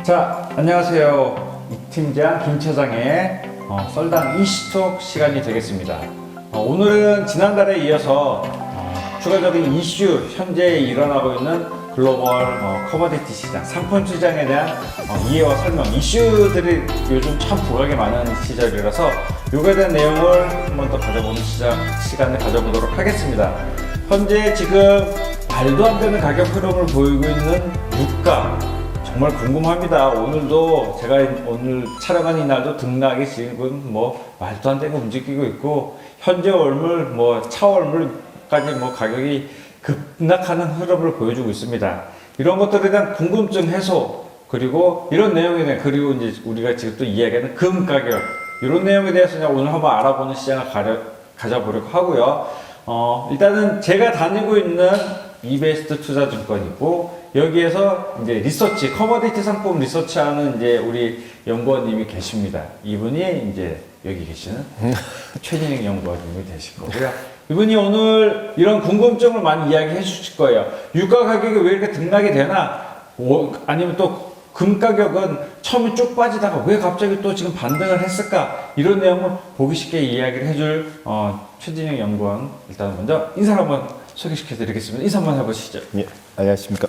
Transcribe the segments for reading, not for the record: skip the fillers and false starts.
자, 안녕하세요. 이 팀장 김 차장의 썰당 이슈톡 시간이 되겠습니다. 오늘은 지난달에 이어서 추가적인 이슈, 현재 일어나고 있는 글로벌 커머디티 시장, 상품 시장에 대한 이해와 설명, 이슈들이 요즘 참 부각이 많은 시절이라서 이거에 대한 내용을 한번 더 가져보는 시간을 가져보도록 하겠습니다. 현재 지금 말도 안 되는 가격 흐름을 보이고 있는 유가, 정말 궁금합니다. 오늘도 제가 오늘 촬영한 이날도 등락이 지금 말도 안 되게 움직이고 있고, 현재 월물 차월물까지 가격이 급락하는 흐름을 보여주고 있습니다. 이런 것들에 대한 궁금증 해소, 그리고 이런 내용에 대한, 그리고 이제 우리가 지금 또 이야기하는 금 가격, 이런 내용에 대해서 오늘 한번 알아보는 시장을 가져보려고 하고요. 일단은 제가 다니고 있는 이베스트 투자증권이고, 여기에서 이제 리서치, 커머디티 상품 리서치하는 이제 우리 연구원님이 계십니다. 이분이 이제 여기 계시는 최진행 연구원님이 되실 거고요. 이분이 오늘 이런 궁금증을 많이 이야기해 주실 거예요. 유가 가격이 왜 이렇게 등락이 되나? 아니면 또 금 가격은 처음에 쭉 빠지다가 왜 갑자기 또 지금 반등을 했을까? 이런 내용을 보기 쉽게 이야기를 해줄 최진영 연구원, 일단 먼저 인사를 한번 소개시켜 드리겠습니다. 인사 한번 해보시죠. 예, 안녕하십니까.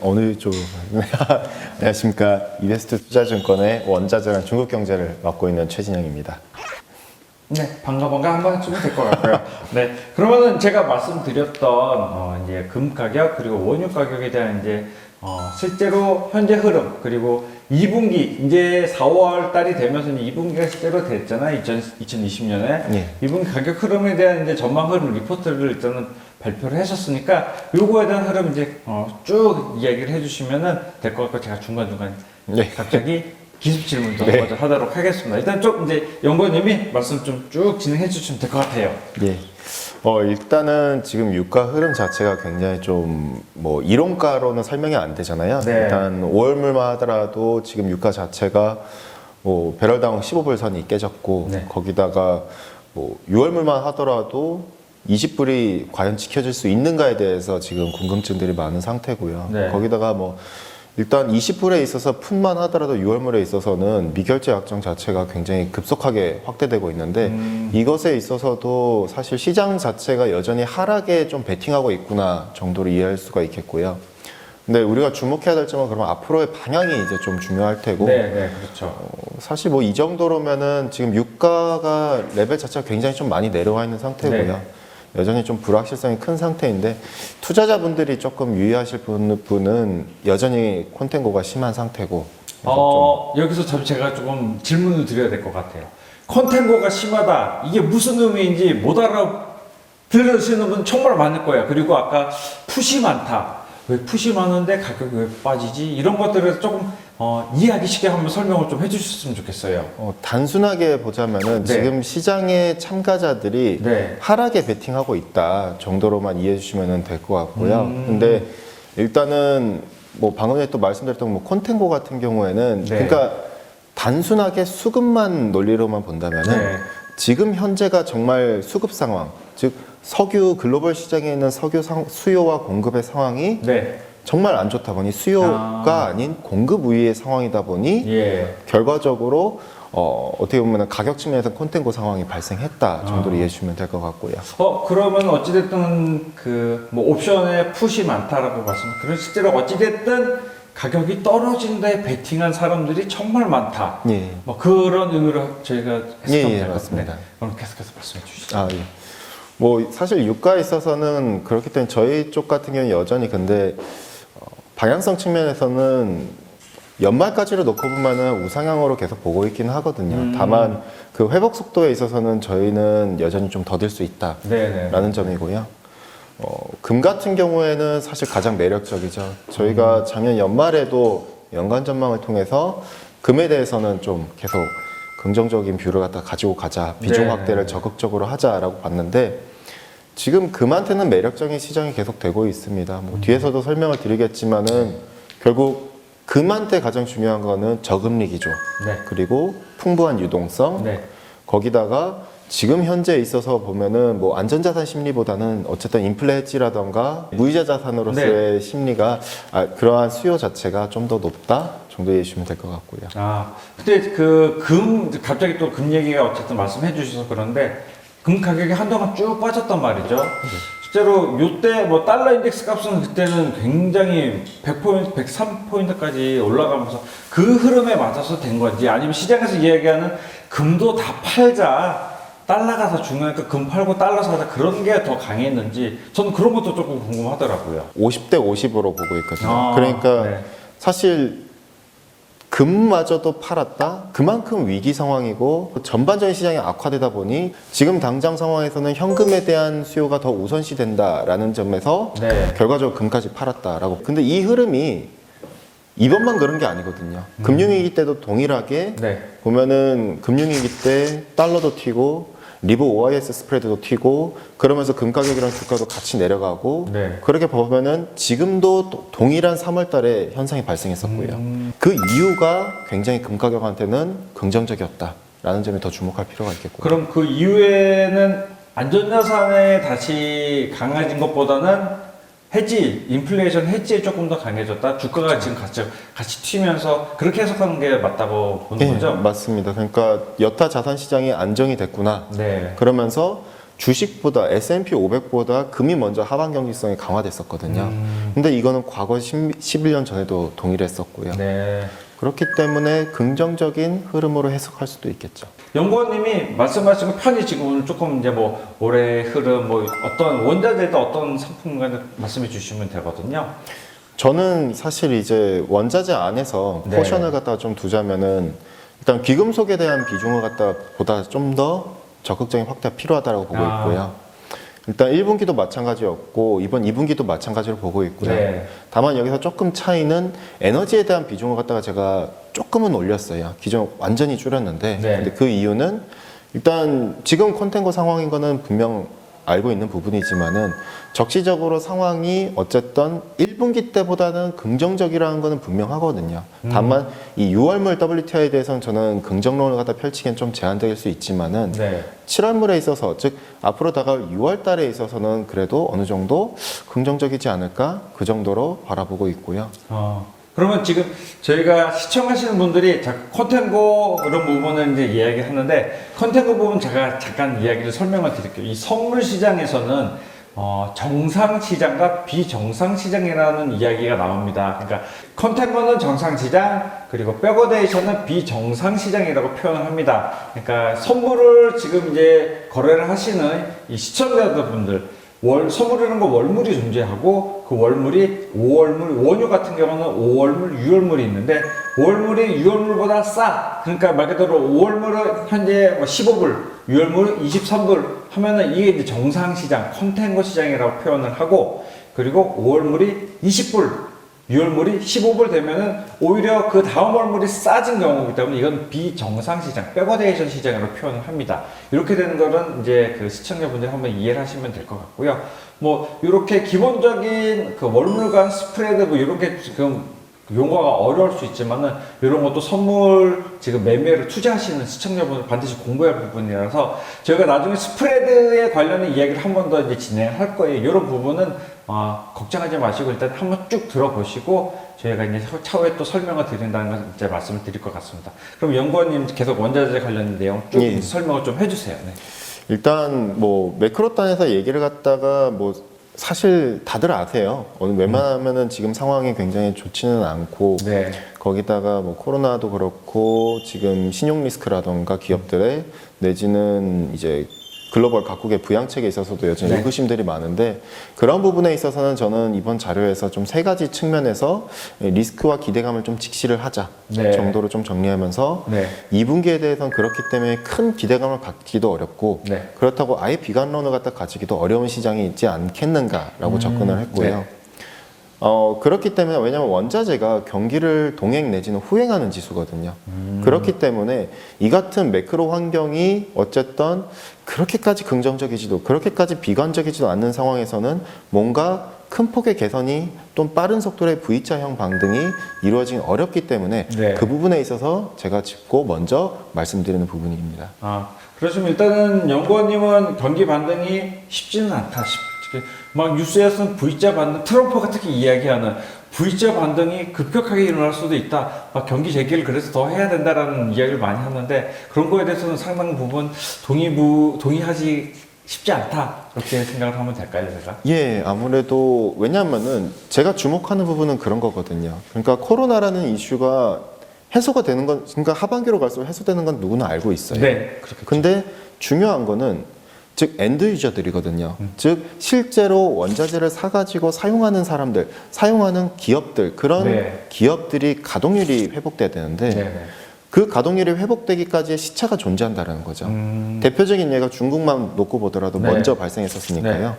안녕하십니까. 이베스트 투자증권의 원자재랑 중국 경제를 맡고 있는 최진영입니다. 네, 반가 한번 해주면 될 것 같고요. 네, 그러면은 제가 말씀드렸던 이제 금 가격 그리고 원유 가격에 대한 이제 실제로 현재 흐름, 그리고 2분기 이제 4월 달이 되면서 이제 2분기가 실제로 됐잖아요. 2020년에 예. 2분기 가격 흐름에 대한 이제 전망 흐름 리포트를 일단은 발표를 하셨으니까 요거에 대한 흐름 이제 쭉 이야기를 해주시면은 될 것 같고, 제가 중간중간 네. 갑자기 기습 질문도 네. 먼저 하도록 하겠습니다. 일단 좀 이제 연구원님이 말씀 좀 쭉 진행해 주시면 될 것 같아요. 예. 일단은 지금 유가 흐름 자체가 굉장히 좀 이론가로는 설명이 안 되잖아요. 네. 일단 5월물만 하더라도 지금 유가 자체가 배럴당 15불 선이 깨졌고, 네. 거기다가 6월물만 하더라도 20불이 과연 지켜질 수 있는가에 대해서 지금 궁금증들이 많은 상태고요. 네. 거기다가 일단 20불에 있어서 푼만 하더라도 6월물에 있어서는 미결제 약정 자체가 굉장히 급속하게 확대되고 있는데, 이것에 있어서도 사실 시장 자체가 여전히 하락에 좀 베팅하고 있구나 정도로 이해할 수가 있겠고요. 근데 우리가 주목해야 될 점은 그러면 앞으로의 방향이 이제 좀 중요할 테고, 네, 그렇죠. 사실 이 정도로면은 지금 유가가 레벨 자체가 굉장히 좀 많이 내려와 있는 상태고요. 네. 여전히 좀 불확실성이 큰 상태인데, 투자자분들이 조금 유의하실 부분은 여전히 콘텐고가 심한 상태고. 여기서 제가 조금 질문을 드려야 될 것 같아요. 컨텐고가 심하다, 이게 무슨 의미인지 못 알아들으시는 분 정말 많을 거예요. 그리고 아까 푸시 많다, 왜 푸시 많은데 가격이 왜 빠지지? 이런 것들을 조금 이해하기 쉽게 한번 설명을 좀 해주셨으면 좋겠어요. 단순하게 보자면은, 네. 지금 시장의 참가자들이 네. 하락에 베팅하고 있다 정도로만 이해해 주시면 될 것 같고요. 근데 일단은 방금 전에 또 말씀드렸던 콘텐고 같은 경우에는, 네. 그러니까 단순하게 수급만 논리로만 본다면은, 네. 지금 현재가 정말 수급 상황, 즉 석유 글로벌 시장에 있는 석유 수요와 공급의 상황이 네. 정말 안 좋다 보니, 수요가 아닌 공급 우위의 상황이다 보니, 예. 결과적으로 어떻게 보면 가격 측면에서 콘텐고 상황이 발생했다 정도로 이해해 주시면 될 것 같고요. 그러면 어찌됐든 옵션에 푸시 많다라고 말씀하셨는데, 그런 실제로 어찌됐든 가격이 떨어진 데에 베팅한 사람들이 정말 많다. 예. 그런 의미로 저희가 해석하면 예, 될 것 맞습니다. 같습니다. 그럼 계속해서 말씀해 주시죠. 예. 사실 유가에 있어서는 그렇기 때문에 저희 쪽 같은 경우는 여전히, 근데 방향성 측면에서는 연말까지로 놓고 보면은 우상향으로 계속 보고 있긴 하거든요. 다만 그 회복 속도에 있어서는 저희는 여전히 좀 더딜 수 있다라는 점이고요. 금 같은 경우에는 사실 가장 매력적이죠. 저희가 작년 연말에도 연간 전망을 통해서 금에 대해서는 좀 계속 긍정적인 뷰를 가지고 가자, 비중 확대를 적극적으로 하자라고 봤는데, 지금 금한테는 매력적인 시장이 계속 되고 있습니다. 뒤에서도 설명을 드리겠지만은, 결국 금한테 가장 중요한 거는 저금리 기조, 네. 그리고 풍부한 유동성, 네. 거기다가 지금 현재에 있어서 보면은 안전자산 심리보다는 어쨌든 인플레 헤지라던가 무이자 자산으로서의 심리가 그러한 수요 자체가 좀 더 높다 정도 이해해 주시면 될 것 같고요. 아, 근데 갑자기 또 금 얘기가 어쨌든 말씀해 주셔서 그런데, 금 가격이 한동안 쭉 빠졌단 말이죠. 실제로 요때 뭐 달러 인덱스 값은 그때는 굉장히 100포인트, 103포인트까지 올라가면서 그 흐름에 맞아서 된 건지, 아니면 시장에서 이야기하는 금도 다 팔자, 달러가 더 중요하니까 금 팔고 달러 사자, 그런 게 더 강했는지, 저는 그런 것도 조금 궁금하더라고요. 50대 50으로 보고 있거든요. 아, 그러니까 네. 사실 금마저도 팔았다? 그만큼 위기 상황이고 전반적인 시장이 악화되다 보니 지금 당장 상황에서는 현금에 대한 수요가 더 우선시 된다라는 점에서 네. 결과적으로 금까지 팔았다라고. 근데 이 흐름이 이번만 그런 게 아니거든요. 금융위기 때도 동일하게 네. 보면은 금융위기 때 달러도 튀고 리버 OIS 스프레드도 튀고 그러면서 금 가격이랑 주가도 같이 내려가고 네. 그렇게 보면은 지금도 동일한 3월 달에 현상이 발생했었고요. 그 이유가 굉장히 금 가격한테는 긍정적이었다라는 점에 더 주목할 필요가 있겠고요. 그럼 그 이후에는 안전자산에 다시 강해진 것보다는 인플레이션 해지에 조금 더 강해졌다. 주가가 지금 같이 튀면서 그렇게 해석하는 게 맞다고 보는 네, 거죠? 맞습니다. 그러니까 여타 자산 시장이 안정이 됐구나. 네. 그러면서 주식보다 S&P 500보다 금이 먼저 하방 경직성이 강화됐었거든요. 근데 이거는 과거 11년 전에도 동일했었고요. 네. 그렇기 때문에 긍정적인 흐름으로 해석할 수도 있겠죠. 연구원님이 말씀하신 거 편히 지금 오늘 조금 이제 뭐 올해 흐름 뭐 어떤 원자재다 어떤 상품과 말씀해 주시면 되거든요. 저는 사실 이제 원자재 안에서 네. 포션을 갖다가 좀 두자면은 일단 귀금속에 대한 비중을 갖다 보다 좀 더 적극적인 확대가 필요하다고 보고 아. 있고요. 일단 1분기도 마찬가지였고 이번 2분기도 마찬가지로 보고 있고요. 네. 다만 여기서 조금 차이는 에너지에 대한 비중을 갖다가 제가 조금은 올렸어요. 기존 완전히 줄였는데 네. 근데 그 이유는 일단 지금 컨텐거 상황인 거는 분명 알고 있는 부분이지만은 적시적으로 상황이 어쨌든 1분기 때보다는 긍정적이라는 거는 분명하거든요. 다만 이 6월물 WTI에 대해서는 저는 긍정론을 갖다 펼치기엔 좀 제한적일 수 있지만은 네. 7월물에 있어서 즉 앞으로 다가올 6월 달에 있어서는 그래도 어느 정도 긍정적이지 않을까 그 정도로 바라보고 있고요. 그러면 지금 저희가 시청하시는 분들이 컨텐고 그런 부분을 이제 이야기하는데 컨텐고 부분 제가 잠깐 이야기를 설명을 드릴게요. 이 선물 시장에서는 정상 시장과 비정상 시장이라는 이야기가 나옵니다. 그러니까 컨텐거는 정상 시장 그리고 백워데이션은 비정상 시장이라고 표현을 합니다. 그러니까 선물을 지금 이제 거래를 하시는 이 시청자분들 선물이라는 거 월물이 존재하고 그 월물이 5월물, 원유 같은 경우는 5월물, 6월물이 있는데 5월물이 6월물보다 싸. 그러니까 말 그대로 5월물은 현재 15불, 6월물은 23불 하면은 이게 이제 정상시장, 컨텐거 시장이라고 표현을 하고 그리고 5월물이 20불, 6월물이 15불 되면은 오히려 그 다음 월물이 싸진 경우이기 때문에 이건 비정상 시장, 백워데이션 시장으로 표현을 합니다. 이렇게 되는 거는 이제 그 시청자분들이 한번 이해를 하시면 될 것 같고요. 뭐 이렇게 기본적인 그 월물 간 스프레드 뭐 이렇게 지금 용어가 어려울 수 있지만은 이런 것도 선물 지금 매매를 투자하시는 시청자분들 반드시 공부할 부분이라서 저희가 나중에 스프레드에 관련된 이야기를 한 번 더 이제 진행할 거예요. 이런 부분은 걱정하지 마시고 일단 한번 쭉 들어보시고 저희가 이제 차후에 또 설명을 드린다는 걸 이제 말씀을 드릴 것 같습니다. 그럼 연구원님 계속 원자재 관련 내용 쭉 예. 설명을 좀 해주세요. 네. 일단 뭐 매크로 단에서 얘기를 갖다가 뭐 사실 다들 아세요. 웬만하면은 지금 상황이 굉장히 좋지는 않고 네. 거기다가 뭐 코로나도 그렇고 지금 신용 리스크라던가 기업들의 내지는 이제 글로벌 각국의 부양책에 있어서도 여전히 네. 의구심들이 많은데 그런 부분에 있어서는 저는 이번 자료에서 좀 세 가지 측면에서 리스크와 기대감을 좀 직시를 하자 네. 정도로 좀 정리하면서 네. 2분기에 대해서는 그렇기 때문에 큰 기대감을 갖기도 어렵고 네. 그렇다고 아예 비관론을 갖다 가지기도 어려운 시장이 있지 않겠는가라고 접근을 했고요. 네. 그렇기 때문에 왜냐하면 원자재가 경기를 동행 내지는 후행하는 지수거든요. 그렇기 때문에 이 같은 매크로 환경이 어쨌든 그렇게까지 긍정적이지도 그렇게까지 비관적이지도 않는 상황에서는 뭔가 큰 폭의 개선이 또 빠른 속도의 V자형 반등이 이루어지기 어렵기 때문에 네. 그 부분에 있어서 제가 짚고 먼저 말씀드리는 부분입니다. 그렇지만 일단은 연구원님은 경기 반등이 쉽지는 않다. 막 뉴스에서는 V자 반등, 트럼프가 특히 이야기하는 V자 반등이 급격하게 일어날 수도 있다. 경기 재개를 그래서 더 해야 된다라는 이야기를 많이 하는데 그런 거에 대해서는 상당 부분 동의하지 쉽지 않다. 그렇게 생각을 하면 될까요, 제가? 예, 아무래도 왜냐하면은 제가 주목하는 부분은 그런 거거든요. 그러니까 코로나라는 이슈가 해소가 되는 건, 그러니까 하반기로 갈수록 해소되는 건 누구나 알고 있어요. 네, 그렇겠죠. 근데 중요한 거는 즉 엔드 유저들이거든요. 즉 실제로 원자재를 사가지고 사용하는 사람들, 사용하는 기업들, 그런 네. 기업들이 가동률이 회복돼야 되는데 네. 그 가동률이 회복되기까지의 시차가 존재한다는 거죠. 대표적인 예가 중국만 놓고 보더라도 네. 먼저 발생했었으니까요. 네.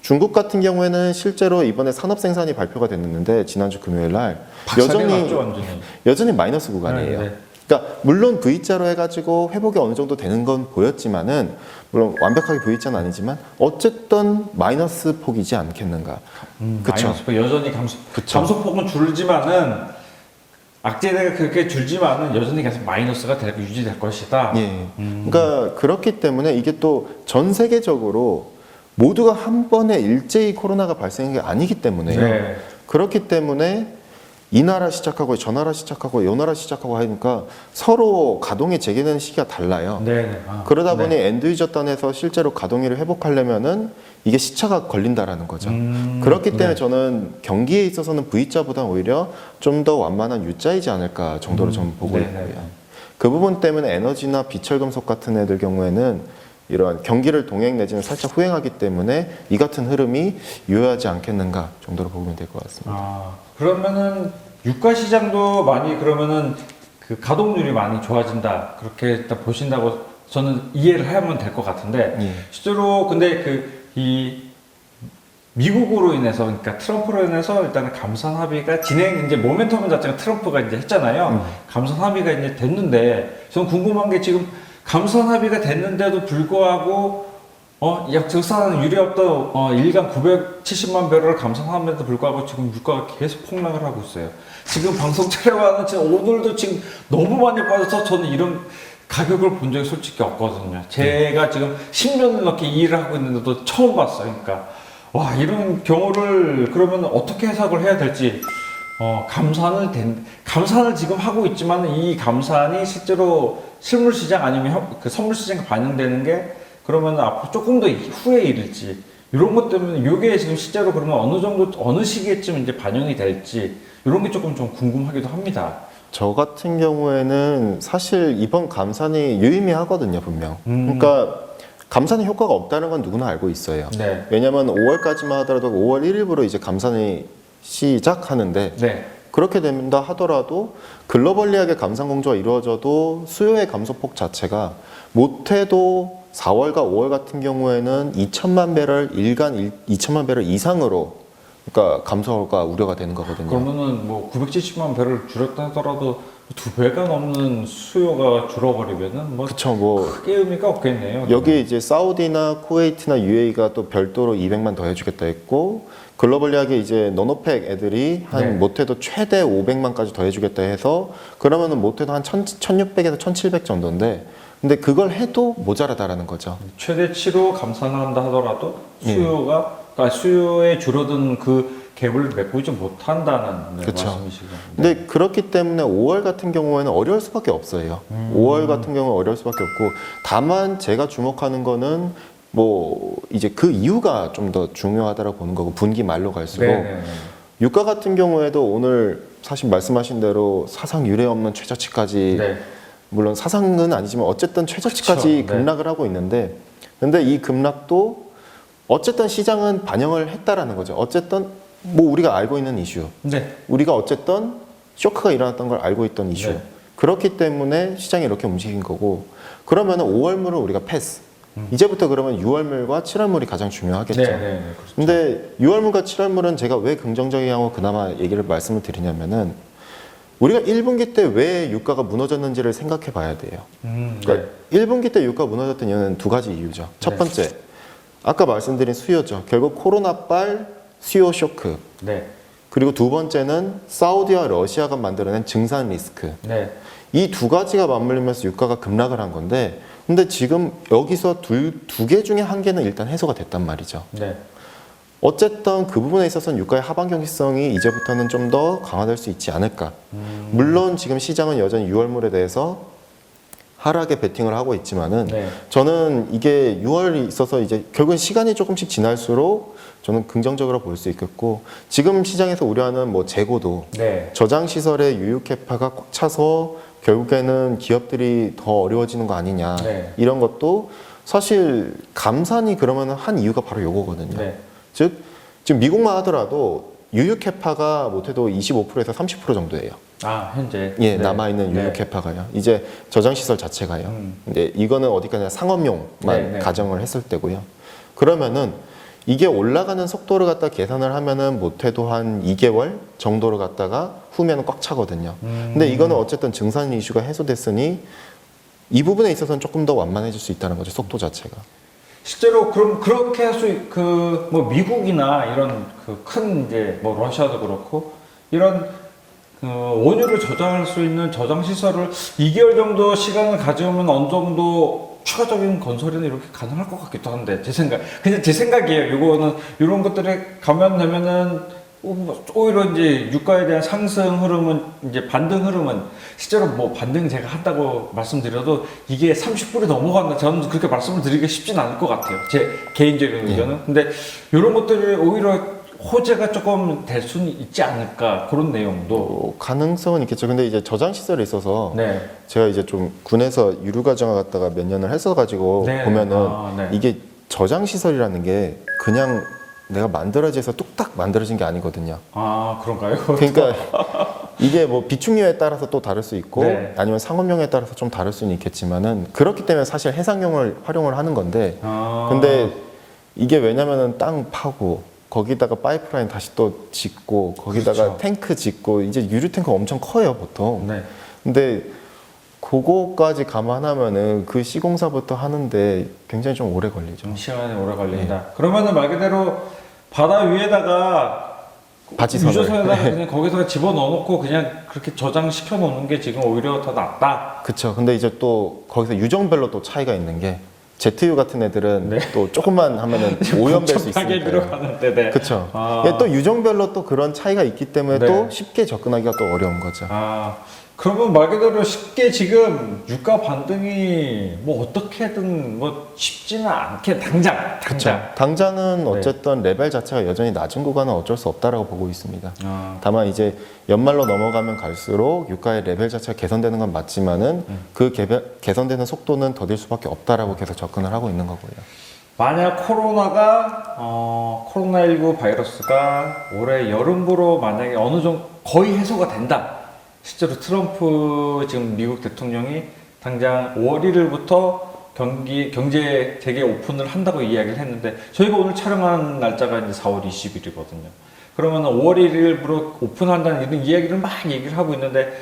중국 같은 경우에는 실제로 이번에 산업 생산이 발표가 됐는데 지난주 금요일 날 박살이 났죠, 완전히. 여전히 마이너스 구간이에요. 네, 네. 그러니까 물론 V자로 해가지고 회복이 어느 정도 되는 건 보였지만은 물론 완벽하게 V자는 아니지만 어쨌든 마이너스 폭이지 않겠는가. 그쵸? 마이너스 여전히 그쵸. 감소폭은 줄지만은 악재가 그렇게 줄지만은 여전히 계속 마이너스가 유지될 것이다. 예. 그러니까 그렇기 때문에 이게 또 전 세계적으로 모두가 한 번에 일제히 코로나가 발생한 게 아니기 때문에요. 네. 그렇기 때문에 이 나라 시작하고 저 나라 시작하고 요 나라 시작하고 하니까 서로 가동이 재개되는 시기가 달라요. 네. 그러다 보니 엔드 유저 단에서 실제로 가동률을 회복하려면은 이게 시차가 걸린다라는 거죠. 그렇기 때문에 네. 저는 경기에 있어서는 V자보다 오히려 좀 더 완만한 U자이지 않을까 정도로 저는 보고 네, 있고요. 네. 그 부분 때문에 에너지나 비철금속 같은 애들 경우에는 이러한 경기를 동행 내지는 살짝 후행하기 때문에 이 같은 흐름이 유효하지 않겠는가 정도로 보면 될 것 같습니다. 그러면은 유가 시장도 많이 그러면은 그 가동률이 많이 좋아진다. 그렇게 일단 보신다고 저는 이해를 하면 될 것 같은데 예. 실제로 근데 이 미국으로 인해서 그러니까 트럼프로 인해서 일단은 감산 합의가 이제 모멘텀 자체가 트럼프가 이제 했잖아요. 감산 합의가 이제 됐는데 저는 궁금한 게 지금 감산 합의가 됐는데도 불구하고 역사는 유리없던 일간 970만 배럴을 감산함에도 불구하고 지금 유가가 계속 폭락을 하고 있어요. 지금 방송 촬영하는 지금 오늘도 지금 너무 많이 빠져서 저는 이런 가격을 본 적이 솔직히 없거든요. 제가 지금 10년을 넘게 이 일을 하고 있는데도 처음 봤어요. 그러니까 와 이런 경우를 그러면 어떻게 해석을 해야 될지 감산을 지금 하고 있지만 이 감산이 실제로 실물 시장 아니면 그 선물 시장에 반영되는 게 그러면 앞으로 조금 더 후에 일일지 이런 것 때문에 이게 지금 실제로 그러면 어느 정도 어느 시기에쯤 이제 반영이 될지 이런 게 조금 좀 궁금하기도 합니다. 저 같은 경우에는 사실 이번 감산이 유의미하거든요, 분명. 그러니까 감산의 효과가 없다는 건 누구나 알고 있어요. 네. 왜냐하면 5월까지만 하더라도 5월 1일부로 이제 감산이 시작하는데 네. 그렇게 된다 하더라도 글로벌리하게 감산 공조가 이루어져도 수요의 감소폭 자체가 못해도 4월과 5월 같은 경우에는 2천만 배럴 일간 2천만 배럴 이상으로 그러니까 감소가 우려가 되는 거거든요. 그러면은 뭐 970만 배를 줄였다 하더라도 두 배가 넘는 수요가 줄어버리면은 뭐 그쵸, 뭐 크게 의미가 없겠네요. 여기 이제 사우디나 쿠웨이트나 UAE가 또 별도로 200만 더 해주겠다 했고 글로벌리하게 이제 노노펙 애들이 한 네. 못해도 최대 500만까지 더 해주겠다 해서 그러면은 못해도 한 1600에서 1700 정도인데 근데 그걸 해도 모자라다라는 거죠. 최대치로 감산을 한다 하더라도 그러니까 수요에 줄어든 그 갭을 메꾸지 못한다는 그쵸. 말씀이시군요. 근데 그렇기 때문에 5월 같은 경우에는 어려울 수밖에 없어요. 5월 같은 경우는 어려울 수밖에 없고 다만 제가 주목하는 거는 뭐 이제 그 이유가 좀 더 중요하다고 보는 거고 분기 말로 갈수록 네네네. 유가 같은 경우에도 오늘 사실 말씀하신 대로 사상 유례 없는 최저치까지 네. 물론 사상은 아니지만 어쨌든 최저치까지 그쵸, 네. 급락을 하고 있는데 근데 이 급락도 어쨌든 시장은 반영을 했다라는 거죠. 어쨌든 뭐 우리가 알고 있는 이슈 네. 우리가 어쨌든 쇼크가 일어났던 걸 알고 있던 이슈 네. 그렇기 때문에 시장이 이렇게 움직인 거고 그러면 5월물을 우리가 패스 이제부터 그러면 6월물과 7월물이 가장 중요하겠죠. 네, 그렇죠. 근데 6월물과 7월물은 제가 왜 긍정적이냐고 그나마 얘기를 말씀을 드리냐면은 우리가 1분기 때 왜 유가가 무너졌는지를 생각해 봐야 돼요. 그러니까 1분기 때 유가가 무너졌던 이유는 두 가지 이유죠. 첫 네. 번째, 아까 말씀드린 수요죠. 결국 코로나빨 수요 쇼크. 네. 그리고 두 번째는 사우디와 러시아가 만들어낸 증산 리스크. 네. 이 두 가지가 맞물리면서 유가가 급락을 한 건데 근데 지금 여기서 두 개 중에 한 개는 일단 해소가 됐단 말이죠. 네. 어쨌든 그 부분에 있어서는 유가의 하방 경직성이 이제부터는 좀 더 강화될 수 있지 않을까. 물론 지금 시장은 여전히 6월물에 대해서 하락에 베팅을 하고 있지만은 네. 저는 이게 6월이 있어서 이제 결국은 시간이 조금씩 지날수록 저는 긍정적으로 볼 수 있겠고, 지금 시장에서 우려하는 뭐 재고도 네. 저장 시설의 유유 캐파가 꽉 차서 결국에는 기업들이 더 어려워지는 거 아니냐. 네. 이런 것도 사실 감산이 그러면 한 이유가 바로 요거거든요. 네. 즉 지금 미국만 하더라도 유유 캐파가 못해도 25%에서 30% 정도예요. 아, 현재. 예, 네. 남아있는 유유 네. 캐파가요. 이제 저장 시설 자체가요. 음. 근데 이거는 어디까지나 상업용만 네, 네. 가정을 했을 때고요. 그러면은 이게 올라가는 속도를 갖다 계산을 하면은 못해도 한 2개월 정도를 갖다가 후면은 꽉 차거든요. 근데 이거는 어쨌든 증산 이슈가 해소됐으니 이 부분에 있어서는 조금 더 완만해질 수 있다는 거죠. 속도 자체가. 실제로 그럼 그렇게 할 수 그 뭐 미국이나 이런 그 큰 이제 뭐 러시아도 그렇고 이런 그 원유를 저장할 수 있는 저장 시설을 2개월 정도 시간을 가져오면 어느 정도 추가적인 건설이나 이렇게 가능할 것 같기도 한데 제 생각 그냥 제 생각이에요. 이거는 이런 것들에 감안되면은 오히려 이제 유가에 대한 상승 흐름은 이제 반등 흐름은 실제로 뭐 반등 제가 한다고 말씀드려도 이게 30불이 넘어간다 저는 그렇게 말씀을 드리기 쉽진 않을 것 같아요. 제 개인적인 의견은. 근데 이런 것들이 오히려 호재가 조금 될 수는 있지 않을까 그런 내용도. 가능성은 있겠죠. 근데 이제 저장 시설에 있어서 네. 제가 이제 좀 군에서 유류 과정을 갖다가 몇 년을 했어가지고 네. 보면은 아, 네. 이게 저장 시설이라는 게 그냥 내가 만들어져서 뚝딱 만들어진 게 아니거든요. 아 그런가요? 그러니까 이게 뭐 비축료에 따라서 또 다를 수 있고 네. 아니면 상업용에 따라서 좀 다를 수는 있겠지만은 그렇기 때문에 사실 해상용을 활용을 하는 건데 아. 근데 이게 왜냐면은 땅 파고 거기다가 파이프라인 다시 또 짓고 거기다가 그렇죠. 탱크 짓고 이제 유류 탱크 엄청 커요 보통. 네. 근데 그거까지 감안하면은 그 시공사부터 하는데 굉장히 좀 오래 걸리죠. 좀 시간이 오래 걸린다. 그러면은 말 그대로 바다 위에다가 바지선을. 유조선에다가 그냥 거기다가 집어 넣어놓고 그냥 그렇게 저장시켜 놓는 게 지금 오히려 더 낫다. 그쵸. 근데 이제 또 거기서 유정별로 또 차이가 있는 게 ZU 같은 애들은 네. 또 조금만 하면은 오염될 수 엄청나게 있으니까. 들어가는데, 네. 그쵸. 아. 이게 또 유정별로 또 그런 차이가 있기 때문에 네. 또 쉽게 접근하기가 또 어려운 거죠. 아, 그러면 말 그대로 쉽게 지금 유가 반등이 뭐 어떻게든 뭐 쉽지는 않게 당장. 당장은 네. 어쨌든 레벨 자체가 여전히 낮은 구간은 어쩔 수 없다라고 보고 있습니다. 아, 다만 이제 연말로 넘어가면 갈수록 유가의 레벨 자체가 개선되는 건 맞지만은 그 개선되는 속도는 더딜 수밖에 없다라고 계속 접근을 하고 있는 거고요. 만약 코로나가 코로나19 바이러스가 올해 여름부로 만약에 어느 정도 거의 해소가 된다. 실제로 트럼프 지금 미국 대통령이 당장 5월 1일부터 경제 재개 오픈을 한다고 이야기를 했는데 저희가 오늘 촬영한 날짜가 이제 4월 20일이거든요. 그러면 5월 1일부로 오픈한다는 이런 이야기를 막 얘기를 하고 있는데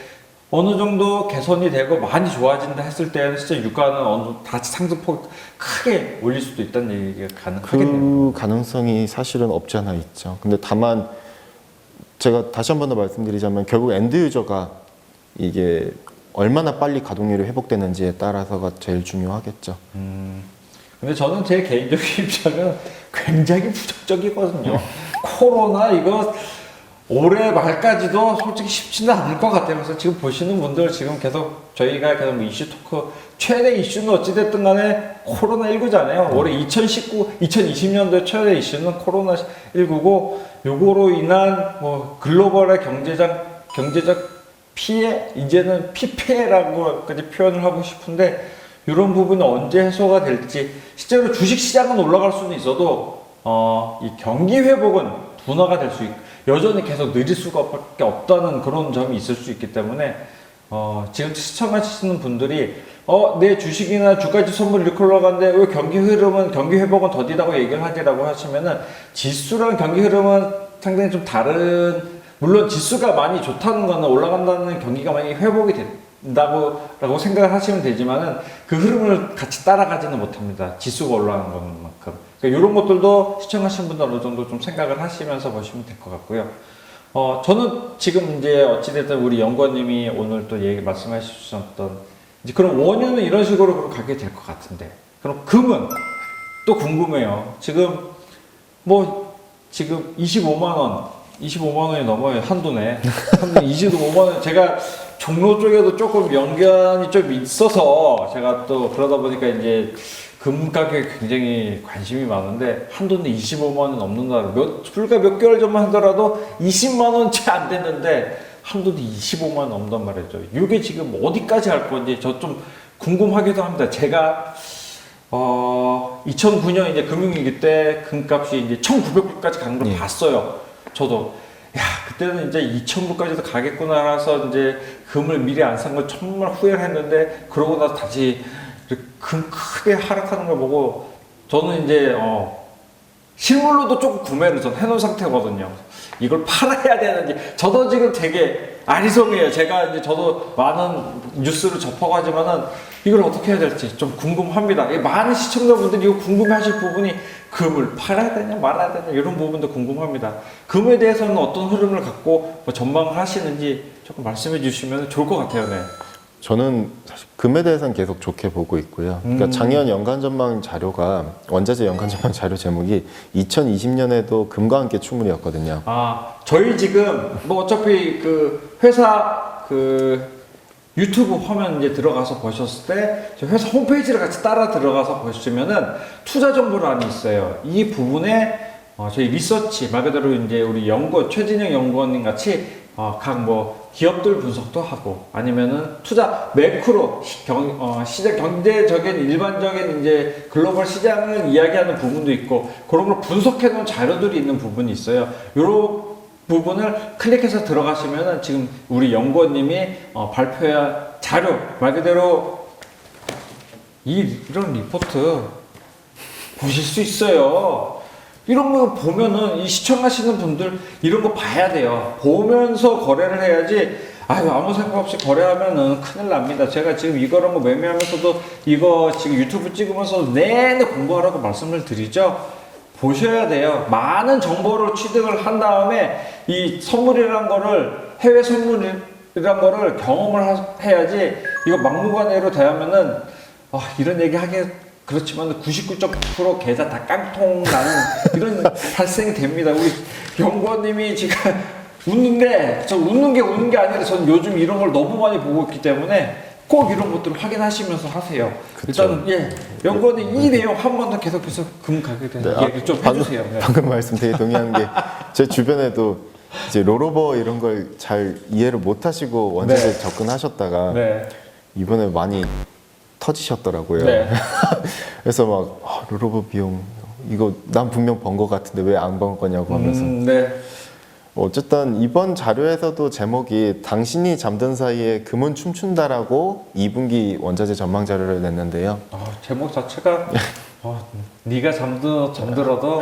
어느 정도 개선이 되고 많이 좋아진다 했을 때는 진짜 유가는 어느 정도 다시 상승폭 크게 올릴 수도 있다는 얘기가 가능하겠네요. 그 가능성이 사실은 없지 않아 있죠. 근데 다만 제가 다시 한 번 더 말씀드리자면 결국 엔드 유저가 이게 얼마나 빨리 가동률이 회복되는지에 따라서가 제일 중요하겠죠. 근데 저는 제 개인적인 입장은 굉장히 부정적이거든요. 코로나 이거 올해 말까지도 솔직히 쉽지는 않을 것 같아요. 그래서 지금 보시는 분들 지금 계속 저희가 계속 뭐 이슈 토크 최대 이슈는 어찌됐든 간에 코로나19잖아요. 올해 2020년도에 최대 이슈는 코로나19고 요거로 인한 뭐 글로벌의 경제적 피해, 이제는 피폐라고까지 표현을 하고 싶은데 이런 부분이 언제 해소가 될지 실제로 주식시장은 올라갈 수는 있어도 이 경기 회복은 둔화가 될 수 있고 여전히 계속 느릴 수밖에 없다는 그런 점이 있을 수 있기 때문에 지금 시청하시는 분들이 내 주식이나 주가지 선물 이렇게 올라가는데 왜 경기 회복은 더디다고 얘기를 하지라고 하시면은 지수랑 경기 흐름은 상당히 좀 다른 물론 지수가 많이 좋다는 거는 올라간다는 경기가 많이 회복이 된다고 생각을 하시면 되지만은 그 흐름을 같이 따라가지는 못합니다. 지수가 올라가는 것만큼. 그러니까 이런 것들도 시청하시는 분들 어느 정도 좀 생각을 하시면서 보시면 될 것 같고요. 저는 지금 이제 어찌됐든 우리 연구원님이 오늘 또 말씀해 주셨던 이제 그럼 원유는 이런 식으로 가게 될 것 같은데 그럼 금은 또 궁금해요. 지금 뭐 지금 25만 원, 25만 원이 넘어요. 한도네. 한도 25만 원. 제가 종로 쪽에도 조금 연관이 좀 있어서 제가 또 그러다 보니까 이제 금 가격에 굉장히 관심이 많은데 한도는 25만 원 넘는다. 불과 몇 개월 전만 하더라도 20만 원 채 안 됐는데 한도는 25만 원 넘단 말이죠. 이게 지금 어디까지 할 건지 저 좀 궁금하기도 합니다. 제가 2009년 이제 금융위기 때 금값이 이제 1,900불까지 간 걸 봤어요. 저도 야 그때는 이제 2,000불까지도 가겠구나라서 이제 금을 미리 안 산 걸 정말 후회를 했는데 그러고 나서 다시 금 크게 하락하는 걸 보고 저는 이제 실물로도 조금 구매를 전 해놓은 상태거든요. 이걸 팔아야 되는지 저도 지금 되게 아리송해요. 제가 이제 저도 많은 뉴스를 접하지만은 이걸 어떻게 해야 될지 좀 궁금합니다. 많은 시청자분들이 이거 궁금해하실 부분이 금을 팔아야 되냐 말아야 되냐 이런 부분도 궁금합니다. 금에 대해서는 어떤 흐름을 갖고 뭐 전망을 하시는지 조금 말씀해 주시면 좋을 것 같아요. 네. 저는 사실 금에 대해서는 계속 좋게 보고 있고요. 그러니까 작년 연간 전망 자료가 원자재 연간 전망 자료 제목이 2020년에도 금과 함께 추물이었거든요. 아, 저희 지금 뭐 어차피 그 회사 그 유튜브 화면 이제 들어가서 보셨을 때 저 회사 홈페이지를 같이 따라 들어가서 보시면은 투자 정보란이 있어요. 이 부분에 저희 리서치 말 그대로 이제 우리 연구원 최진영 연구원님 같이 각 뭐 기업들 분석도 하고 아니면은 투자 매크로 시장 경제적인 일반적인 이제 글로벌 시장을 이야기하는 부분도 있고 그런 걸 분석해 놓은 자료들이 있는 부분이 있어요. 요런 부분을 클릭해서 들어가시면은 지금 우리 연구원님이 발표한 자료 말 그대로 이런 리포트 보실 수 있어요. 이런 거 보면은 이 시청하시는 분들 이런 거 봐야 돼요. 보면서 거래를 해야지 아무 생각 없이 거래하면은 큰일 납니다. 제가 지금 이거랑 뭐 매매하면서도 이거 지금 유튜브 찍으면서 내내 공부하라고 말씀을 드리죠. 보셔야 돼요. 많은 정보를 취득을 한 다음에 이 선물이란 거를 해외 선물이란 거를 경험을 해야지 이거 막무가내로 대하면은 이런 얘기 하기 그렇지만 99.9% 계좌 다 깡통 나는 이런 발생이 됩니다. 우리 연구원님이 지금 웃는데 저 웃는 게 아니라 저는 요즘 이런 걸 너무 많이 보고 있기 때문에 꼭 이런 것들을 확인하시면서 하세요. 그쵸. 일단 연구원님 이 내용 한 번 더 계속해서 금 가격에 대한 얘기 좀 해주세요. 네. 방금 말씀 되게 동의한 게 제 주변에도 이제 롤오버 이런 걸 잘 이해를 못 하시고 원자재 접근하셨다가 이번에 많이 터지셨더라고요. 네. 그래서 막 롤오버 비용 이거 난 분명 번 거 같은데 왜 안 번 거냐고 하면서 어쨌든 이번 자료에서도 제목이 당신이 잠든 사이에 금은 춤춘다라고 2분기 원자재 전망 자료를 냈는데요. 제목 자체가 네가 잠들어도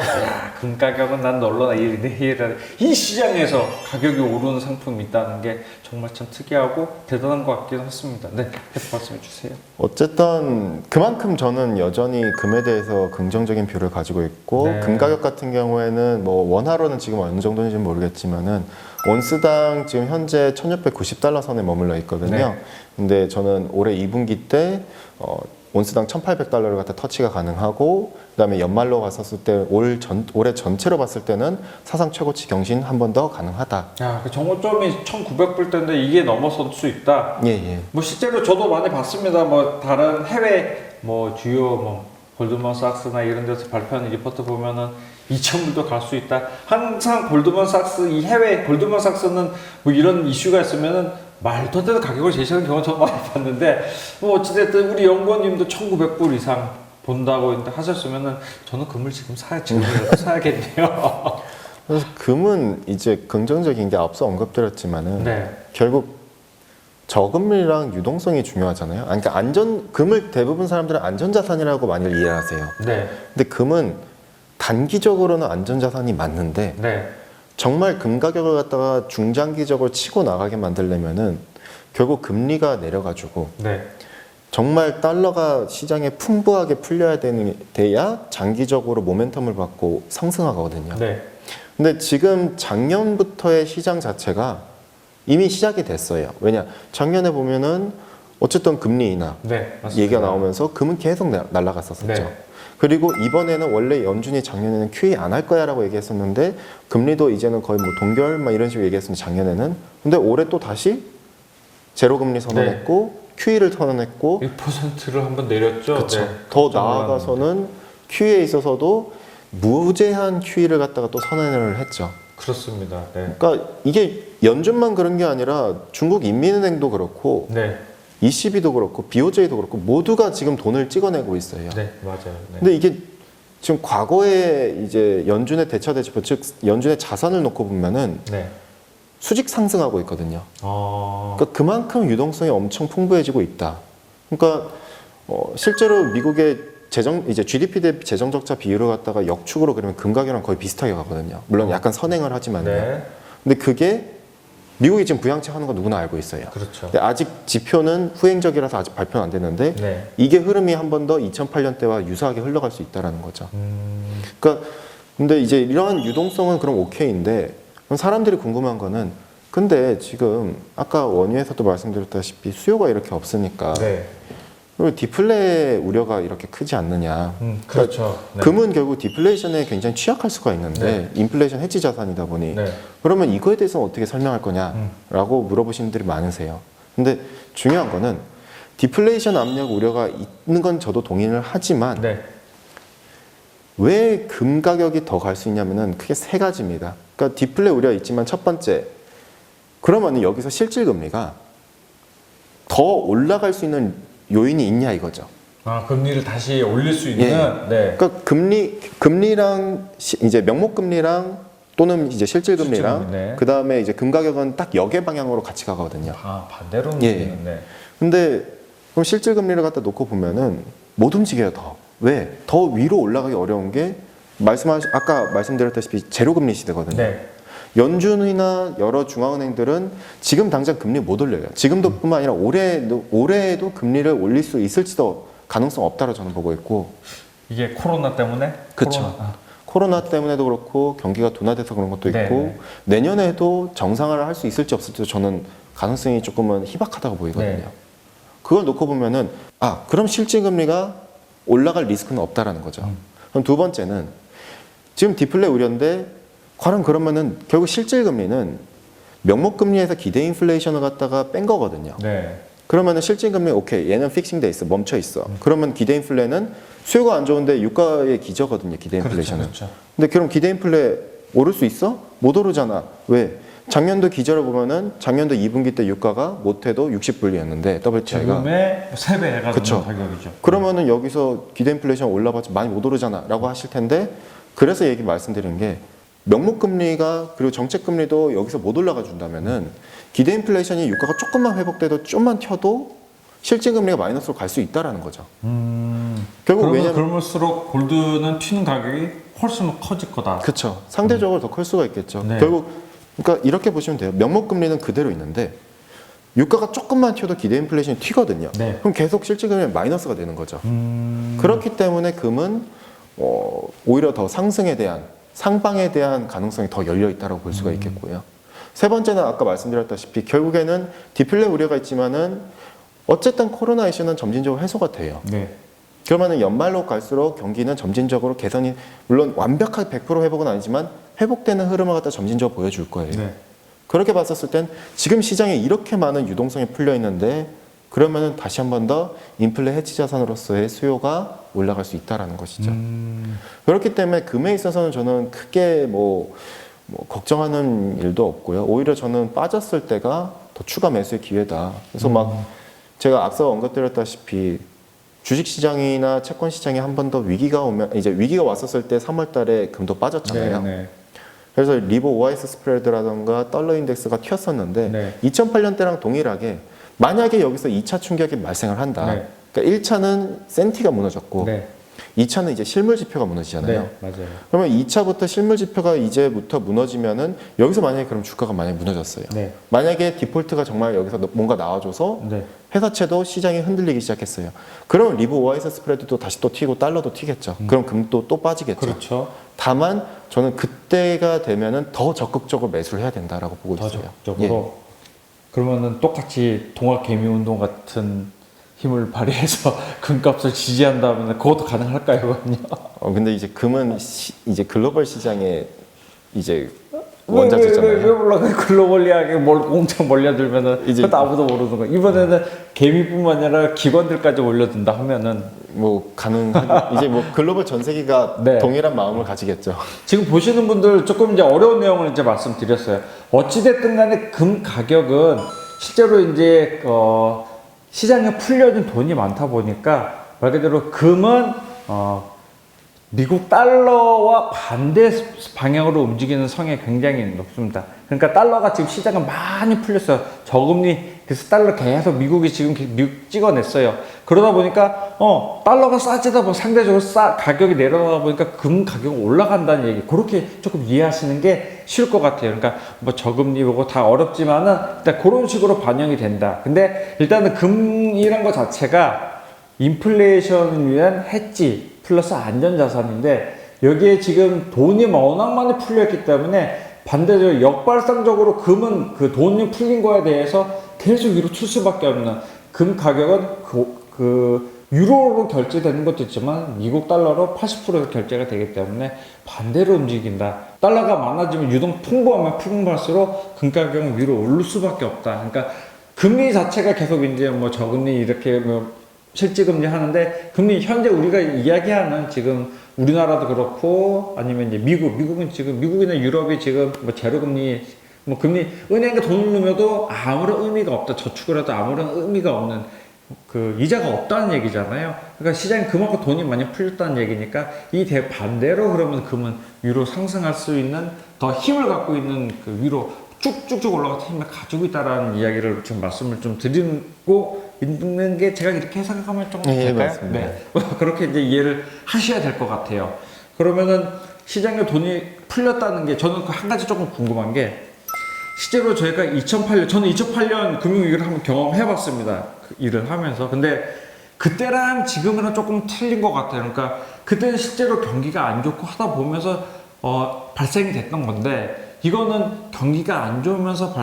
금 가격은 난 널러나 이 시장에서 가격이 오르는 상품이 있다는 게 정말 참 특이하고 대단한 것 같기도 했습니다. 네, 계속 말씀해 주세요. 어쨌든 그만큼 저는 여전히 금에 대해서 긍정적인 뷰를 가지고 있고 금 가격 같은 경우에는 뭐 원화로는 지금 어느 정도인지 모르겠지만은 온스당 지금 현재 1690달러 선에 머물러 있거든요. 근데 저는 올해 2분기 때 온스당 1,800달러를 갖다 터치가 가능하고 그다음에 연말로 갔었을 때 올해 전체로 봤을 때는 사상 최고치 경신 한 번 더 가능하다. 그 정오점이 1,900불 대인데 이게 넘어설 수 있다. 뭐 실제로 저도 많이 봤습니다. 뭐 다른 해외 뭐 주요 뭐 골드만삭스나 이런 데서 발표하는 리포트 보면은 2,000불도 갈 수 있다. 항상 골드만삭스 이 해외 골드만삭스는 뭐 이런 이슈가 있으면은 말도 안 되는 가격을 제시하는 경우는 저는 많이 봤는데 뭐 어찌됐든 우리 연구원님도 1,900불 이상 본다고 하셨으면은 저는 금을 지금 사야겠네요. 그래서 금은 이제 긍정적인 게 앞서 언급드렸지만은 결국 저금리랑 유동성이 중요하잖아요. 그러니까 금을 대부분 사람들은 안전자산이라고 많이 이해하세요. 근데 금은 단기적으로는 안전자산이 맞는데 정말 금 가격을 갖다가 중장기적으로 치고 나가게 만들려면은 결국 금리가 내려가지고 정말 달러가 시장에 풍부하게 풀려야 돼야 장기적으로 모멘텀을 받고 상승하거든요. 근데 지금 작년부터의 시장 자체가 이미 시작이 됐어요. 왜냐? 작년에 보면은 어쨌든 금리 인하 네, 맞습니다. 얘기가 나오면서 금은 계속 날아갔었었죠. 네. 그리고 이번에는 원래 연준이 작년에는 QE 안 할 거야라고 얘기했었는데 금리도 이제는 거의 뭐 동결 막 이런 식으로 얘기했었는데 작년에는 근데 올해 또 다시 제로 금리 선언했고 QE를 선언했고 1%를 한번 내렸죠. 그쵸. 네. 더 깜짝 나아가서는 QE에 있어서도 무제한 QE를 갖다가 또 선언을 했죠. 그렇습니다. 네. 그러니까 이게 연준만 그런 게 아니라 중국 인민은행도 그렇고 네. ECB도 그렇고 BOJ도 그렇고 모두가 지금 돈을 찍어내고 있어요. 네, 맞아요. 네. 근데 이게 지금 과거에 이제 연준의 대처 대치법 즉 연준의 자산을 놓고 보면은 네. 수직 상승하고 있거든요. 어. 그러니까 그만큼 유동성이 엄청 풍부해지고 있다. 그러니까 실제로 미국의 이제 GDP 대비 재정 적자 비율을 갖다가 역축으로 그러면 금 가격이랑 거의 비슷하게 가거든요. 물론 약간 선행을 하지만요. 네. 근데 그게 미국이 지금 부양책 하는 거 누구나 알고 있어요. 그렇죠. 근데 아직 지표는 후행적이라서 아직 발표는 안 됐는데 네. 이게 흐름이 한 번 더 2008년 때와 유사하게 흘러갈 수 있다라는 거죠. 그러니까 근데 이제 이러한 유동성은 그럼 오케이인데 그럼 사람들이 궁금한 거는 근데 지금 아까 원유에서도 말씀드렸다시피 수요가 이렇게 없으니까 네. 왜 디플레 우려가 이렇게 크지 않느냐. 그렇죠. 네. 금은 결국 디플레이션에 굉장히 취약할 수가 있는데 인플레이션 해지 자산이다 보니 네. 그러면 이거에 대해서는 어떻게 설명할 거냐라고 물어보시는 분들이 많으세요. 근데 중요한 거는 디플레이션 압력 우려가 있는 건 저도 동의를 하지만 네. 왜 금 가격이 더 갈 수 있냐면은 크게 세 가지입니다. 그러니까 디플레 우려가 있지만 첫 번째 그러면 여기서 실질 금리가 더 올라갈 수 있는 요인이 있냐 이거죠. 아, 금리를 다시 올릴 수 있는. 네. 그러니까 금리랑 이제 명목 금리랑 또는 이제 실질 금리랑 실질 금리, 네. 그 다음에 이제 금 가격은 딱 역의 방향으로 같이 가거든요. 아, 반대로 예. 움직이는. 네. 근데 그럼 실질 금리를 갖다 놓고 보면은 못 움직여요 더. 왜? 더 위로 올라가기 어려운 게 아까 말씀드렸다시피 제로 금리 시대거든요. 네. 연준이나 여러 중앙은행들은 지금 당장 금리 못 올려요. 지금도 뿐만 아니라 올해에도 금리를 올릴 수 있을지도 가능성 없다고 저는 보고 있고. 이게 코로나 때문에? 그렇죠. 코로나 때문에도 그렇고 경기가 둔화돼서 그런 것도 있고 네. 내년에도 정상화를 할 수 있을지 없을지도 저는 가능성이 조금은 희박하다고 보이거든요. 네. 그걸 놓고 보면은 그럼 실질 금리가 올라갈 리스크는 없다라는 거죠. 그럼 두 번째는 지금 디플레 우려인데 과연 그러면은 결국 실질 금리는 명목 금리에서 기대 인플레이션을 갖다가 뺀 거거든요. 네. 그러면은 실질 금리 오케이 얘는 픽싱돼 있어 멈춰 있어. 그러면 기대 인플레는 수요가 안 좋은데 유가의 기저거든요. 기대 인플레이션은. 그렇죠. 근데 그럼 기대 인플레 오를 수 있어? 못 오르잖아. 왜? 작년도 기저를 보면은 작년도 2분기 때 유가가 못해도 60불이었는데 WTI가 지금의 3배가 그쵸. 넘는 가격이죠. 그러면은 여기서 기대 인플레이션 올라봤자 많이 못 오르잖아라고 하실 텐데 그래서 얘기 말씀드린 게 명목 금리가 그리고 정책 금리도 여기서 못 올라가 준다면은 기대 인플레이션이 유가가 조금만 회복돼도 좀만 튀어도 실질 금리가 마이너스로 갈 수 있다라는 거죠. 결국 왜냐면 그럴수록 골드는 튀는 가격이 훨씬 커질 거다. 그렇죠. 상대적으로 더 클 수가 있겠죠. 네. 결국 그러니까 이렇게 보시면 돼요. 명목 금리는 그대로 있는데 유가가 조금만 튀어도 기대 인플레이션이 튀거든요. 네. 그럼 계속 실질 금리가 마이너스가 되는 거죠. 그렇기 때문에 금은 오히려 더 상승에 대한 상방에 대한 가능성이 더 열려 있다고 볼 수가 있겠고요. 세 번째는 아까 말씀드렸다시피 결국에는 디플레 우려가 있지만은 어쨌든 코로나 이슈는 점진적으로 해소가 돼요. 네. 그러면은 연말로 갈수록 경기는 점진적으로 개선이 물론 완벽하게 100% 회복은 아니지만 회복되는 흐름을 갖다 점진적으로 보여줄 거예요. 네. 그렇게 봤었을 땐 지금 시장에 이렇게 많은 유동성이 풀려 있는데 그러면은 다시 한 번 더 인플레 해지 자산으로서의 수요가 올라갈 수 있다라는 것이죠. 그렇기 때문에 금에 있어서는 저는 크게 뭐 걱정하는 일도 없고요. 오히려 저는 빠졌을 때가 더 추가 매수의 기회다. 그래서 막 제가 앞서 언급드렸다시피 주식 시장이나 채권 시장이 한 번 더 위기가 오면 이제 위기가 왔었을 때 3월 달에 금도 빠졌잖아요. 네. 네. 그래서 리보 OIS 스프레드라던가 달러 인덱스가 튀었었는데 네. 2008년 때랑 동일하게 만약에 여기서 2차 충격이 발생을 한다. 네. 그러니까 1차는 센티가 무너졌고 네. 2차는 이제 실물 지표가 무너지잖아요. 네. 맞아요. 그러면 2차부터 실물 지표가 이제부터 무너지면은 여기서 만약에 그럼 주가가 만약에 무너졌어요. 네. 만약에 디폴트가 정말 여기서 뭔가 나와줘서 네. 회사채도 시장이 흔들리기 시작했어요. 그럼 리보 OIS 스프레드도 다시 또 튀고 달러도 튀겠죠. 그럼 금도 또 빠지겠죠. 그렇죠. 다만 저는 그때가 되면은 더 적극적으로 매수를 해야 된다라고 보고 더 있어요. 적극적으로. 그러면은 똑같이 동학개미 운동 같은 힘을 발휘해서 금값을 지지한다면 그것도 가능할까요, 그건요? 근데 이제 금은 이제 글로벌 시장에 이제 왜 원자재잖아요. 몰라? 글로벌리하게 뭘 공장 몰려들면은 이제- 그것도 아무도 모르는 거. 이번에는 개미뿐만 아니라 기관들까지 올려든다 하면은 뭐 이제 뭐 글로벌 전 세계가 네. 동일한 마음을 가지겠죠. 지금 보시는 분들 조금 이제 어려운 내용을 이제 말씀드렸어요. 어찌됐든 간에 금 가격은 실제로 이제 시장에 풀려진 돈이 많다 보니까 말 그대로 금은 미국 달러와 반대 방향으로 움직이는 성이 굉장히 높습니다. 그러니까 달러가 지금 시장에 많이 풀렸어요. 저금리, 그래서 달러 계속 미국이 지금 찍어냈어요. 그러다 보니까 달러가 싸지다 보면 상대적으로 가격이 내려가다 보니까 금 가격이 올라간다는 얘기. 그렇게 조금 이해하시는 게 쉬울 것 같아요. 그러니까 뭐 저금리 보고 다 어렵지만은 일단 그런 식으로 반영이 된다. 근데 일단은 금이란 것 자체가 인플레이션을 위한 해지 플러스 안전자산인데 여기에 지금 돈이 워낙 많이 풀렸기 때문에 반대적으로 역발상적으로 금은 그 돈이 풀린 거에 대해서 계속 위로 칠 수밖에 없는 금 가격은 유로로 결제되는 것도 있지만 미국 달러로 80% 결제가 되기 때문에 반대로 움직인다. 달러가 많아지면 유동 풍부하면 풍부할수록 금 가격은 위로 오를 수밖에 없다. 그러니까 금리 자체가 계속 이제 뭐 저금리 이렇게 뭐 실질금리 하는데 금리 현재 우리가 이야기하는 지금 우리나라도 그렇고 아니면 이제 미국은 지금 미국이나 유럽이 지금 뭐 제로금리 뭐 금리 은행에 돈을 넣으면도 아무런 의미가 없다. 저축을 해도 아무런 의미가 없는 그 이자가 없다는 얘기잖아요. 그러니까 시장에 그만큼 돈이 많이 풀렸다는 얘기니까 이 대반대로 그러면 금은 위로 상승할 수 있는 더 힘을 갖고 있는 그 위로 쭉쭉쭉 올라가는 힘을 가지고 있다라는 이야기를 좀 말씀을 좀 드리고 있는 게 제가 이렇게 생각하면 좀 예, 될까요? 맞습니다. 네. 그렇게 이제 이해를 하셔야 될 것 같아요. 그러면은 시장에 돈이 풀렸다는 게 저는 그 한 가지 조금 궁금한 게 실제로 저희가 2008년 금융위기를 한번 경험해봤습니다. 그 일을 하면서. 근데 그때랑 지금은 조금 틀린 것 같아요. 그러니까 그때는 실제로 경기가 안 좋고 하다 보면서 발생이 됐던 건데 이거는 경기가 안 좋으면서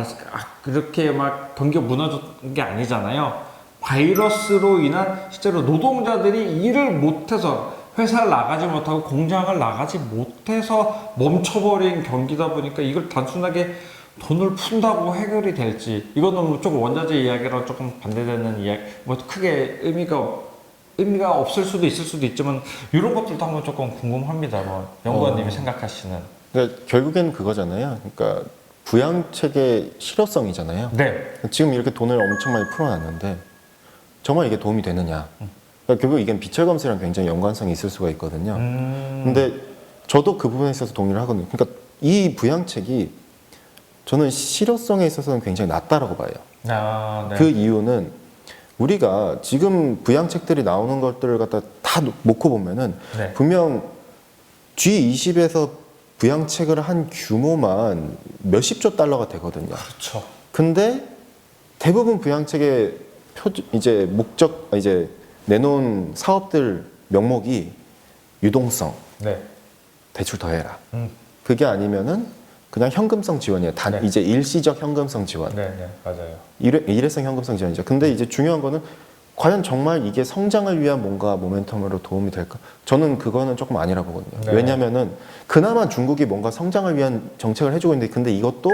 그렇게 막 경기가 무너진 게 아니잖아요. 바이러스로 인한 실제로 노동자들이 일을 못해서 회사를 나가지 못하고 공장을 나가지 못해서 멈춰버린 경기다 보니까 이걸 단순하게 돈을 푼다고 해결이 될지 이거는 조금 원자재 이야기랑 조금 반대되는 이야기 뭐 크게 의미가 없을 수도 있을 수도 있지만 이런 것들도 한번 조금 궁금합니다. 뭐 연구원님이 생각하시는 그러니까 결국엔 그거잖아요. 그러니까 부양책의 실효성이잖아요. 네. 지금 이렇게 돈을 엄청 많이 풀어놨는데 정말 이게 도움이 되느냐? 그러니까 결국 이게 비철 검사랑 굉장히 연관성이 있을 수가 있거든요. 근데 저도 그 부분에 있어서 동의를 하거든요. 그러니까 이 부양책이 저는 실효성에 있어서는 굉장히 낮다라고 봐요. 네. 그 이유는 우리가 지금 부양책들이 나오는 것들을 갖다 다 놓고 보면은 네. 분명 G20에서 부양책을 한 규모만 몇십조 달러가 되거든요. 그렇죠. 근데 대부분 부양책의 이제 이제 내놓은 사업들 명목이 유동성, 네. 대출 더해라. 음. 그게 아니면은 그냥 현금성 지원이에요. 네. 이제 일시적 현금성 지원. 네, 맞아요. 일회성 현금성 지원이죠. 근데 이제 중요한 거는 과연 정말 이게 성장을 위한 뭔가 모멘텀으로 도움이 될까? 저는 그거는 조금 아니라 보거든요. 네. 왜냐면은 그나마 중국이 뭔가 성장을 위한 정책을 해주고 있는데 근데 이것도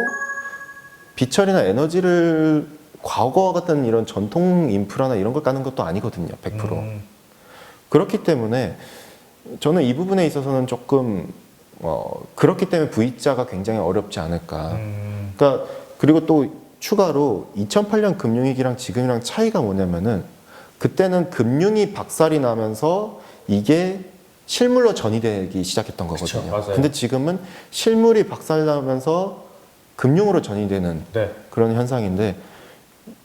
비철이나 에너지를 과거와 같은 이런 전통 인프라나 이런 걸 까는 것도 아니거든요. 100%. 그렇기 때문에 저는 이 부분에 있어서는 조금 그렇기 때문에 V자가 굉장히 어렵지 않을까. 그러니까 그리고 또 추가로 2008년 금융위기랑 지금이랑 차이가 뭐냐면은 그때는 금융이 박살이 나면서 이게 실물로 전이되기 시작했던 거거든요. 그쵸, 맞아요. 근데 지금은 실물이 박살나면서 금융으로 전이되는 네. 그런 현상인데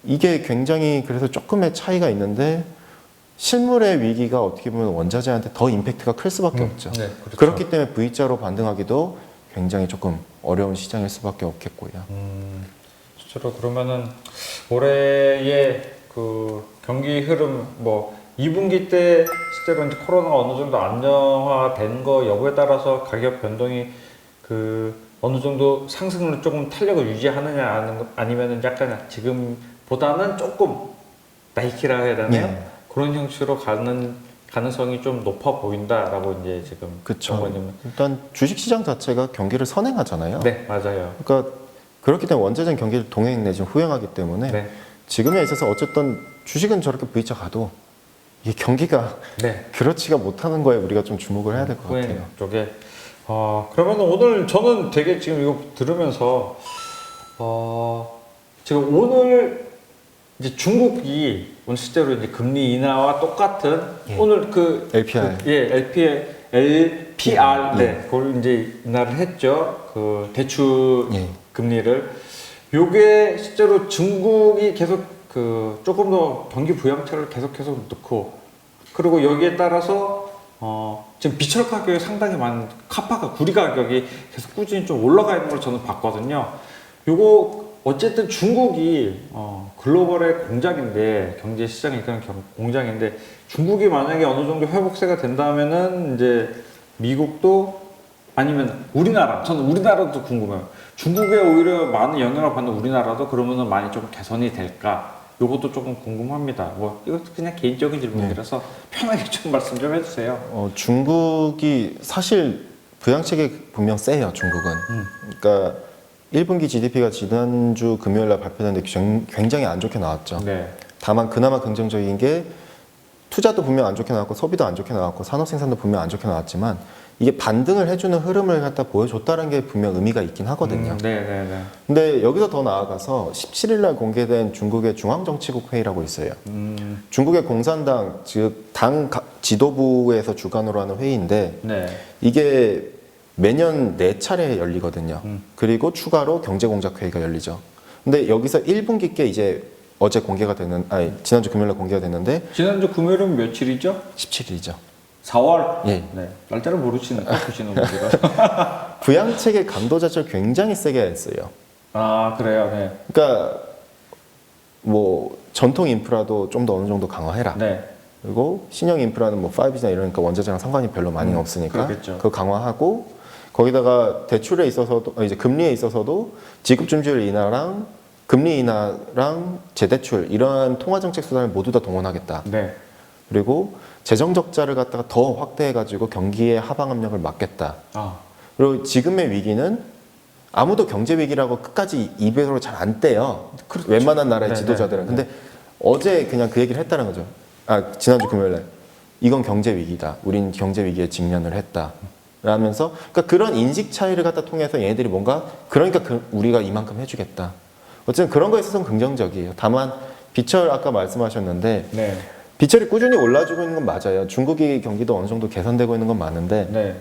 이게 굉장히 그래서 조금의 차이가 있는데 실물의 위기가 어떻게 보면 원자재한테 더 임팩트가 클 수밖에 없죠. 네, 그렇죠. 그렇기 때문에 V자로 반등하기도 굉장히 조금 어려운 시장일 수밖에 없겠고요. 실제로 그러면은 올해의 그 경기 흐름 뭐 2분기 때 실제로 이제 코로나가 어느 정도 안정화된 거 여부에 따라서 가격 변동이 그 어느 정도 상승으로 조금 탄력을 유지하느냐 아니면 약간 지금보다는 조금 나이키라 해야 되나요? 네. 그런 형식으로 가는 가능성이 좀 높아 보인다라고 이제 지금 그쵸. 정관님은. 일단 주식시장 자체가 경기를 선행하잖아요. 네, 맞아요. 그러니까 그렇기 때문에 원자적 경기를 동행 내지는 후행하기 때문에 네, 지금에 있어서 어쨌든 주식은 저렇게 V자 가도 이 경기가 네. 그렇지가 못하는 거에 우리가 좀 주목을 해야 될 것 후행 같아요. 쪽에. 그러면 오늘 저는 되게 지금 이거 들으면서 지금 오늘 이제 중국이 오늘 실제로 이제 금리 인하와 똑같은 예. 오늘 그 LPR. LPR 예. 네, 그걸 이제 인하를 했죠. 그 대출 예. 금리를. 요게 실제로 중국이 계속 그 조금 더 경기 부양책을 계속해서 넣고, 그리고 여기에 따라서 지금 비철 가격이 상당히 많은 카파가 구리 가격이 계속 꾸준히 좀 올라가 있는 걸 저는 봤거든요. 요거 어쨌든 중국이 글로벌의 공장인데, 경제 시장이 그런 공장인데, 중국이 만약에 어느 정도 회복세가 된다면은 이제 미국도 아니면 우리나라, 저는 우리나라도 궁금해요. 중국에 오히려 많은 영향을 받는 우리나라도 그러면은 많이 좀 개선이 될까? 요것도 조금 궁금합니다. 뭐 이것도 그냥 개인적인 질문이라서 편하게 좀 말씀 좀 해주세요. 중국이 사실 부양책이 분명 세요. 중국은. 그러니까 1분기 GDP가 지난주 금요일 날 발표했는데 굉장히 안 좋게 나왔죠. 네. 다만 그나마 긍정적인 게 투자도 분명 안 좋게 나왔고 소비도 안 좋게 나왔고 산업 생산도 분명 안 좋게 나왔지만 이게 반등을 해주는 흐름을 갖다 보여줬다는 게 분명 의미가 있긴 하거든요. 네네네. 근데 여기서 더 나아가서 17일 날 공개된 중국의 중앙정치국 회의라고 있어요. 중국의 공산당 즉 당 지도부에서 주관으로 하는 회의인데 네. 이게 매년 4차례 열리거든요. 그리고 추가로 경제공작 회의가 열리죠. 근데 여기서 1분기 게 이제 어제 공개가 되는, 아니 지난주 금요일 날 공개가 됐는데 지난주 금요일은 며칠이죠? 17일이죠. 4월. 예. 네. 날짜를 모르시는 보시는 분들은. 부양책의 강도 자체를 굉장히 세게 했어요. 아 그래요. 네. 그러니까 뭐 전통 인프라도 좀 더 어느 정도 강화해라. 네. 그리고 신형 인프라는 뭐 5G나 이러니까 원자재랑 상관이 별로 많이 없으니까 그렇겠죠. 그거 강화하고 거기다가 대출에 있어서도 이제 금리에 있어서도 지급 준비율 인하랑 금리 인하랑 재대출 이러한 통화 정책 수단을 모두 다 동원하겠다. 네. 그리고 재정 적자를 갖다가 더 확대해 가지고 경기의 하방 압력을 막겠다. 그리고 지금의 위기는 아무도 경제 위기라고 끝까지 입으로 잘 안 떼요. 그렇죠. 웬만한 나라의 네네. 지도자들은. 근데 어제 그냥 그 얘기를 했다는 거죠. 지난주 금요일에 이건 경제 위기다. 우린 경제 위기에 직면을 했다. 라면서 그러니까 그런 인식 차이를 갖다 통해서 얘네들이 뭔가 그러니까 우리가 이만큼 해주겠다. 어쨌든 그런 거에 있어서는 긍정적이에요. 다만 비철 아까 말씀하셨는데 네. 비철이 꾸준히 올라주고 있는 건 맞아요. 중국이 경기도 어느 정도 개선되고 있는 건 맞는데 네.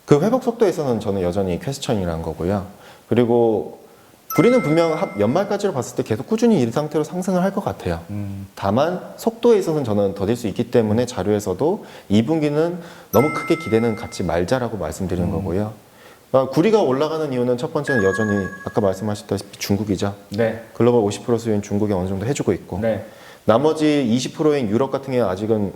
그 회복 속도에서는 저는 여전히 퀘스천이라는 거고요. 그리고 우리는 분명 연말까지로 봤을 때 계속 꾸준히 이 상태로 상승을 할 것 같아요. 다만 속도에 있어서는 저는 더딜 수 있기 때문에 자료에서도 2분기는 너무 크게 기대는 갖지 말자라고 말씀드리는 거고요. 구리가 올라가는 이유는 첫 번째는 여전히 아까 말씀하셨다시피 중국이죠. 네. 글로벌 50% 수요인 중국이 어느 정도 해주고 있고 네. 나머지 20%인 유럽 같은 경우는 아직은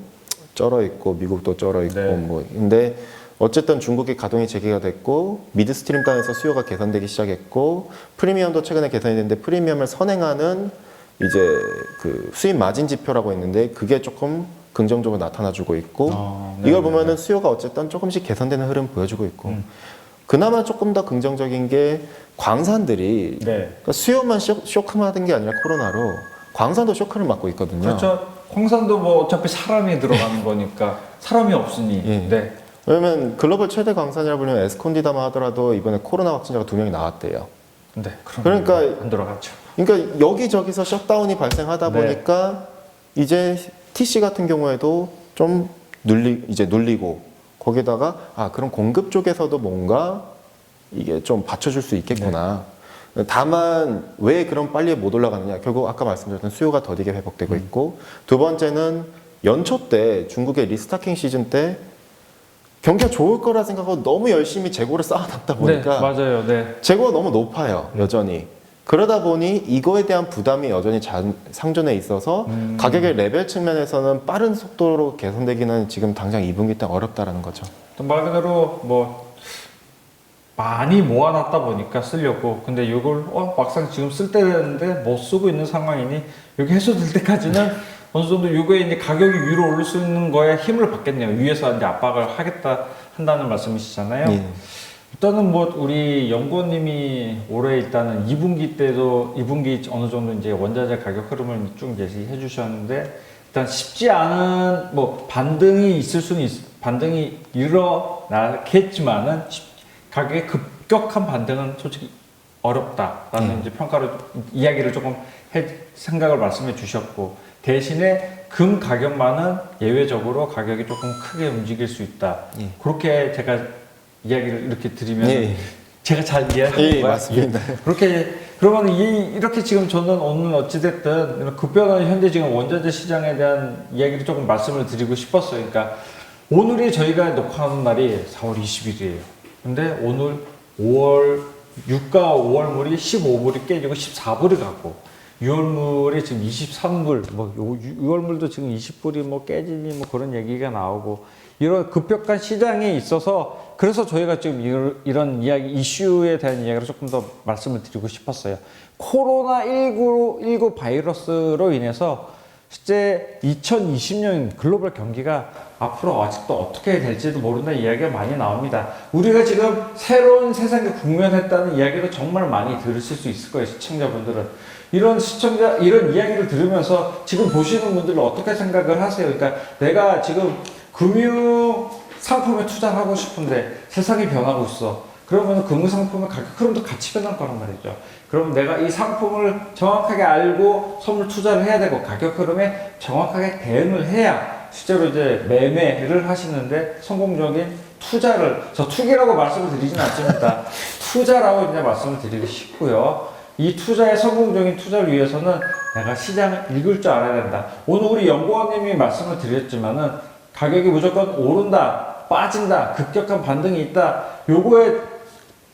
쩔어 있고 미국도 쩔어 있고 네. 뭐 근데 어쨌든 중국의 가동이 재개가 됐고 미드스트림 단에서 수요가 개선되기 시작했고 프리미엄도 최근에 개선이 됐는데 프리미엄을 선행하는 이제 그 수입 마진 지표라고 있는데 그게 조금 긍정적으로 나타나주고 있고 네, 이걸 보면은 수요가 어쨌든 조금씩 개선되는 흐름 보여주고 있고 그나마 조금 더 긍정적인 게 광산들이 네. 그러니까 수요만 쇼크받은 게 아니라 코로나로 광산도 쇼크를 맞고 있거든요. 그렇죠. 광산도 뭐 어차피 사람이 들어가는 거니까 사람이 없으니. 예. 네. 왜냐면 글로벌 최대 광산이라 불리는 에스콘디다마 하더라도 이번에 코로나 확진자가 2명이 나왔대요. 네. 그러니까 안 들어갔죠. 그러니까 여기저기서 셧다운이 발생하다 네. 보니까 이제 TC 같은 경우에도 좀 눌리고 거기다가 그럼 공급 쪽에서도 뭔가 이게 좀 받쳐줄 수 있겠구나. 다만 왜 그럼 빨리 못 올라가느냐? 결국 아까 말씀드렸던 수요가 더디게 회복되고 있고 두 번째는 연초 때 중국의 리스타킹 시즌 때 경기가 좋을 거라 생각하고 너무 열심히 재고를 쌓아놨다 보니까 네, 맞아요. 네. 재고가 너무 높아요, 여전히. 그러다 보니 이거에 대한 부담이 여전히 상존해 있어서 가격의 레벨 측면에서는 빠른 속도로 개선되기는 지금 당장 2분기 때 어렵다라는 거죠. 말 그대로 뭐 많이 모아놨다 보니까 쓰려고. 근데 이걸 막상 지금 쓸 때는데 못 쓰고 있는 상황이니 여기 해소될 때까지는 어느 정도 이거에 이제 가격이 위로 올릴 수 있는 거에 힘을 받겠네요. 위에서 이제 압박을 하겠다 한다는 말씀이시잖아요. 예. 일단은 뭐 우리 연구원님이 올해 일단은 2분기 때도 2분기 어느 정도 이제 원자재 가격 흐름을 쭉 제시해 주셨는데 일단 쉽지 않은 뭐 반등이 있을 수는 반등이 일어나겠지만은 가격의 급격한 반등은 솔직히 어렵다라는 이제 평가를 이야기를 조금 생각을 말씀해 주셨고 대신에 금 가격만은 예외적으로 가격이 조금 크게 움직일 수 있다. 그렇게 제가 이야기를 이렇게 드리면 제가 잘 이해하는 거예요. 맞습니다. 그렇게 그러면 이렇게 지금 저는 오늘 어찌됐든 이런 급변하는 현재 지금 원자재 시장에 대한 이야기를 조금 말씀을 드리고 싶었어요. 그러니까 오늘이 저희가 녹화하는 날이 4월 20일이에요. 근데 오늘 5월 유가 5월물이 15불이 깨지고 14불이 가고 6월물이 지금 23불, 뭐 6월물도 지금 20불이 뭐 깨지니 뭐 그런 얘기가 나오고 이런 급격한 시장에 있어서 그래서 저희가 지금 이런 이야기 이슈에 대한 이야기를 조금 더 말씀을 드리고 싶었어요. 코로나19 바이러스로 인해서 실제 2020년 글로벌 경기가 앞으로 아직도 어떻게 될지도 모른다 이야기가 많이 나옵니다. 우리가 지금 새로운 세상에 국면했다는 이야기를 정말 많이 들으실 수 있을 거예요, 시청자분들은. 이런 이야기를 들으면서 지금 보시는 분들은 어떻게 생각을 하세요? 그러니까 내가 지금 금융 상품에 투자를 하고 싶은데 세상이 변하고 있어. 그러면 금융 상품의 가격 흐름도 같이 변할 거란 말이죠. 그럼 내가 이 상품을 정확하게 알고 선물 투자를 해야 되고 가격 흐름에 정확하게 대응을 해야 실제로 이제 매매를 하시는데 성공적인 투자를, 저 투기라고 말씀을 드리진 않습니다. 투자라고 이제 말씀을 드리기 쉽고요. 이 투자의 성공적인 투자를 위해서는 내가 시장을 읽을 줄 알아야 된다. 오늘 우리 연구원님이 말씀을 드렸지만은 가격이 무조건 오른다, 빠진다, 급격한 반등이 있다. 요거에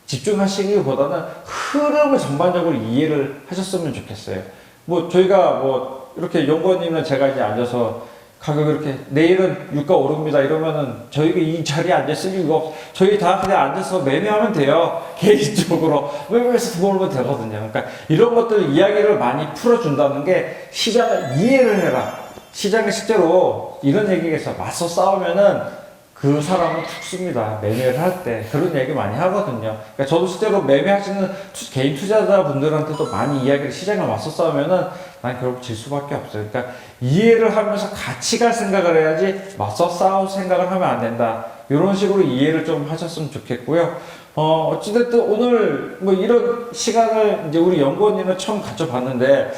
집중하시기보다는 흐름을 전반적으로 이해를 하셨으면 좋겠어요. 뭐 저희가 뭐 이렇게 연구원님이랑 제가 이제 앉아서 가격이 이렇게 내일은 유가 오릅니다 이러면은 저희가 이 자리에 앉았을 이유가 없어. 저희 다 그냥 앉아서 매매하면 돼요. 개인적으로 매매해서 돈 벌면 되거든요. 그러니까 이런 것들 이야기를 많이 풀어준다는 게 시장을 이해를 해라. 시장에 실제로 이런 얘기가 있어. 맞서 싸우면은 그 사람은 죽습니다. 매매를 할 때. 그런 얘기 많이 하거든요. 그러니까 저도 실제로 매매하시는 개인 투자자분들한테도 많이 이야기를 시장에 맞서 싸우면은 난 결국 질 수밖에 없어요. 그러니까 이해를 하면서 같이 갈 생각을 해야지 맞서 싸울 생각을 하면 안 된다. 이런 식으로 이해를 좀 하셨으면 좋겠고요. 어찌됐든 오늘 뭐 이런 시간을 이제 우리 연구원님을 처음 가져봤는데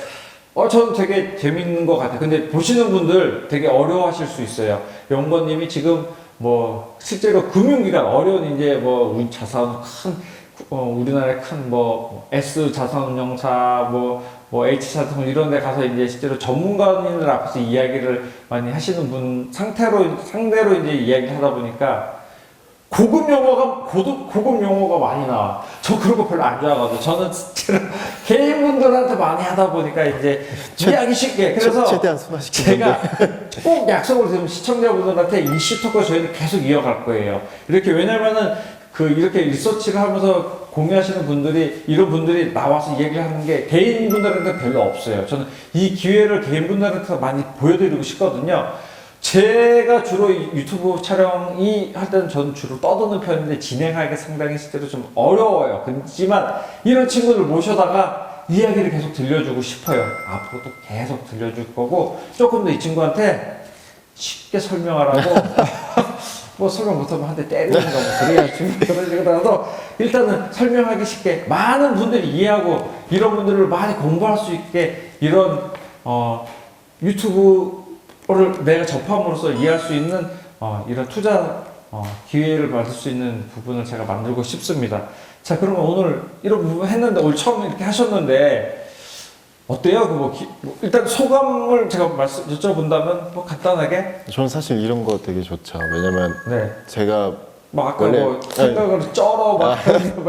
저는 되게 재밌는 것 같아요. 근데 보시는 분들 되게 어려워하실 수 있어요. 연구원님이 지금 뭐 실제로 금융기관 어려운 이제 뭐 자산 우리나라의 큰 뭐 S 자산운용사 뭐 H 자산 이런 데 가서 이제 실제로 전문가님들 앞에서 이야기를 많이 하시는 분 상대로 이제 이야기를 하다 보니까 고급 용어가 많이 나와. 저 그런 거 별로 안 좋아하거든요. 저는 진짜 개인분들한테 많이 하다 보니까 이제 이해하기 쉽게. 그래서 최대한 순화시키는 제가 꼭 약속을 드리면 시청자분들한테 이슈 토크 저희는 계속 이어갈 거예요. 이렇게 왜냐면은 이렇게 리서치를 하면서 공유하시는 분들이 이런 분들이 나와서 얘기를 하는 게 개인분들한테 별로 없어요. 저는 이 기회를 개인분들한테 많이 보여드리고 싶거든요. 제가 주로 유튜브 촬영이 할 때는 저는 주로 떠드는 편인데 진행하기가 상당히 실제로 좀 어려워요. 그렇지만 이런 친구들 모셔다가 이야기를 계속 들려주고 싶어요. 앞으로도 계속 들려줄 거고 조금 더 이 친구한테 쉽게 설명하라고 뭐 설명 못하면 한 대 때리는 거 뭐 그래야지 그러더라도 일단은 설명하기 쉽게 많은 분들이 이해하고 이런 분들을 많이 공부할 수 있게 이런 유튜브를 내가 접함으로써 이해할 수 있는 이런 투자 기회를 받을 수 있는 부분을 제가 만들고 싶습니다. 자, 그러면 오늘 이런 부분 했는데 오늘 처음 이렇게 하셨는데 어때요? 일단 소감을 제가 여쭤본다면 뭐 간단하게. 저는 사실 이런 거 되게 좋죠. 왜냐면 네. 제가 막 아까 원래- 뭐 생각을 쩔어 막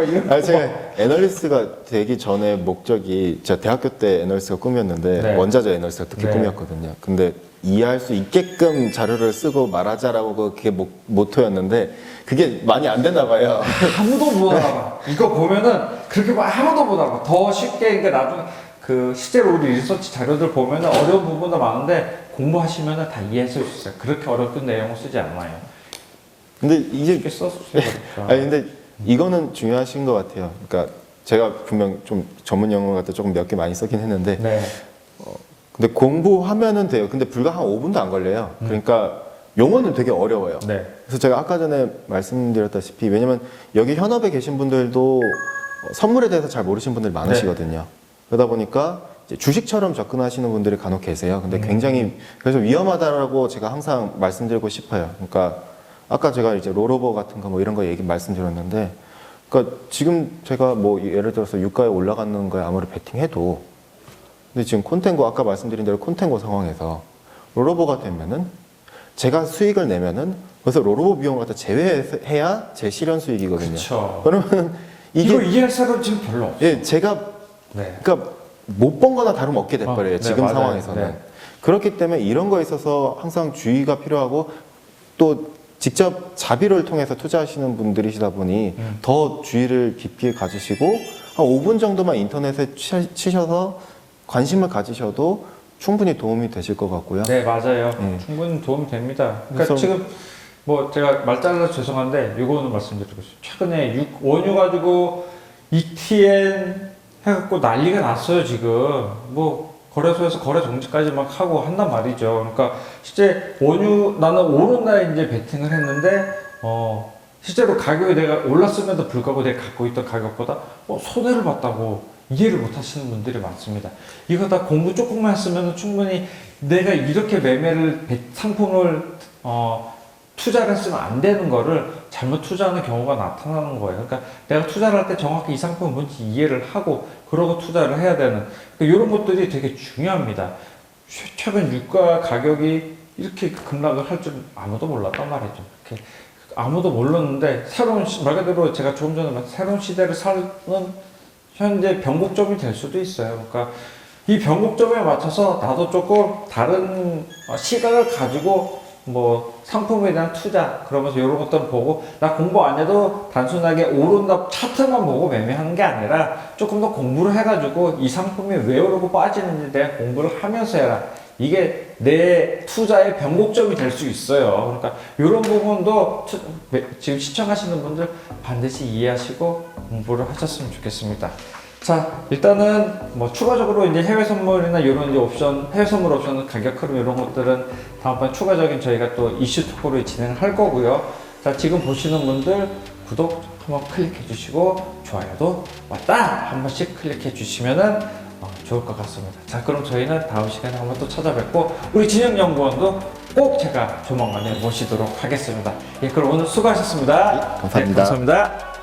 이런 거. 제가 애널리스트가 되기 전에 목적이 제가 대학교 때 애널리스트가 꿈이었는데 네. 원자재 애널리스트가 특히 네. 꿈이었거든요. 근데 이해할 수 있게끔 자료를 쓰고 말하자라고 그게 모토였는데 그게 많이 안 되나 봐요. 아무도 못 알아봐. 이거 보면은 그렇게 아무도 못 알아봐. 더 쉽게 그러니까 나중에 그 실제로 우리 리서치 자료들 보면은 어려운 부분도 많은데 공부하시면은 다 이해하실 수 있어요. 그렇게 어렵게 내용을 쓰지 않아요. 근데 이제 쉽게 써주세요. 아니 근데 이거는 중요하신 것 같아요. 그러니까 제가 분명 좀 전문 용어 같은 조금 몇 개 많이 쓰긴 했는데 네. 근데 공부하면은 돼요. 근데 불과 한 5분도 안 걸려요. 그러니까 용어는 되게 어려워요. 네. 그래서 제가 아까 전에 말씀드렸다시피 왜냐면 여기 현업에 계신 분들도 선물에 대해서 잘 모르시는 분들이 많으시거든요. 그러다 보니까 이제 주식처럼 접근하시는 분들이 간혹 계세요. 근데 굉장히 그래서 위험하다라고 제가 항상 말씀드리고 싶어요. 그러니까 아까 제가 이제 롤오버 같은 거 뭐 이런 거 얘기 말씀드렸는데 그러니까 지금 제가 뭐 예를 들어서 유가에 올라가는 거에 아무리 베팅해도 근데 지금 콘텐고 아까 말씀드린 대로 콘텐고 상황에서 롤오버가 되면은 제가 수익을 내면은 그래서 롤오버 비용을 갖다 제외해야 제 실현 수익이거든요. 그렇죠. 그러면 이거 이해할 사람 지금 별로 없어. 예, 제가 네. 그러니까 못 번 거나 다름없게 돼버려요. 네, 지금 맞아요. 상황에서는. 네. 그렇기 때문에 이런 거에 있어서 항상 주의가 필요하고 또 직접 자비를 통해서 투자하시는 분들이시다 보니 더 주의를 깊이 가지시고 한 5분 정도만 인터넷에 치셔서 관심을 가지셔도 충분히 도움이 되실 것 같고요. 네, 맞아요. 네. 충분히 도움이 됩니다. 그러니까 그래서- 지금 뭐 제가 말 잘라서 죄송한데 이거는 말씀드리고 싶어요. 최근에 원유 가지고 ETN 해갖고 난리가 났어요, 지금. 뭐 거래소에서 거래 정지까지 막 하고 한단 말이죠. 그러니까 실제 원유 나는 오른 날 이제 베팅을 했는데 실제로 가격이 내가 올랐음에도 불구하고 내가 갖고 있던 가격보다 손해를 봤다고 이해를 못 하시는 분들이 많습니다. 이거 다 공부 조금만 했으면 충분히 내가 이렇게 상품을 투자를 했으면 안 되는 거를 잘못 투자하는 경우가 나타나는 거예요. 그러니까 내가 투자를 할 때 정확히 이 상품이 뭔지 이해를 하고 그러고 투자를 해야 되는 이런 것들이 되게 중요합니다. 최근 유가 가격이 이렇게 급락을 할 줄 아무도 몰랐단 말이죠. 이렇게 아무도 몰랐는데 말 그대로 제가 조금 전에 말한 새로운 시대를 사는 현재 변곡점이 될 수도 있어요. 그러니까 이 변곡점에 맞춰서 나도 조금 다른 시각을 가지고 뭐 상품에 대한 투자 그러면서 이런 것들 보고 나 공부 안 해도 단순하게 오른다 차트만 보고 매매하는 게 아니라 조금 더 공부를 해가지고 이 상품이 왜 오르고 빠지는지 대한 공부를 하면서 해라. 이게 내 투자의 변곡점이 될 수 있어요. 그러니까 이런 부분도 지금 시청하시는 분들 반드시 이해하시고 공부를 하셨으면 좋겠습니다. 자, 일단은 뭐 추가적으로 이제 해외 선물이나 이런 이제 옵션, 해외 선물 옵션 가격 흐름 이런 것들은 다음번에 추가적인 저희가 또 이슈 토크로 진행할 거고요. 자, 지금 보시는 분들 구독 한번 클릭해 주시고 좋아요도 왔다 한 번씩 클릭해 주시면은 좋을 것 같습니다. 자, 그럼 저희는 다음 시간에 한번 또 찾아뵙고 우리 진영연구원도 꼭 제가 조만간에 모시도록 하겠습니다. 예, 그럼 오늘 수고하셨습니다. 감사합니다. 네, 감사합니다.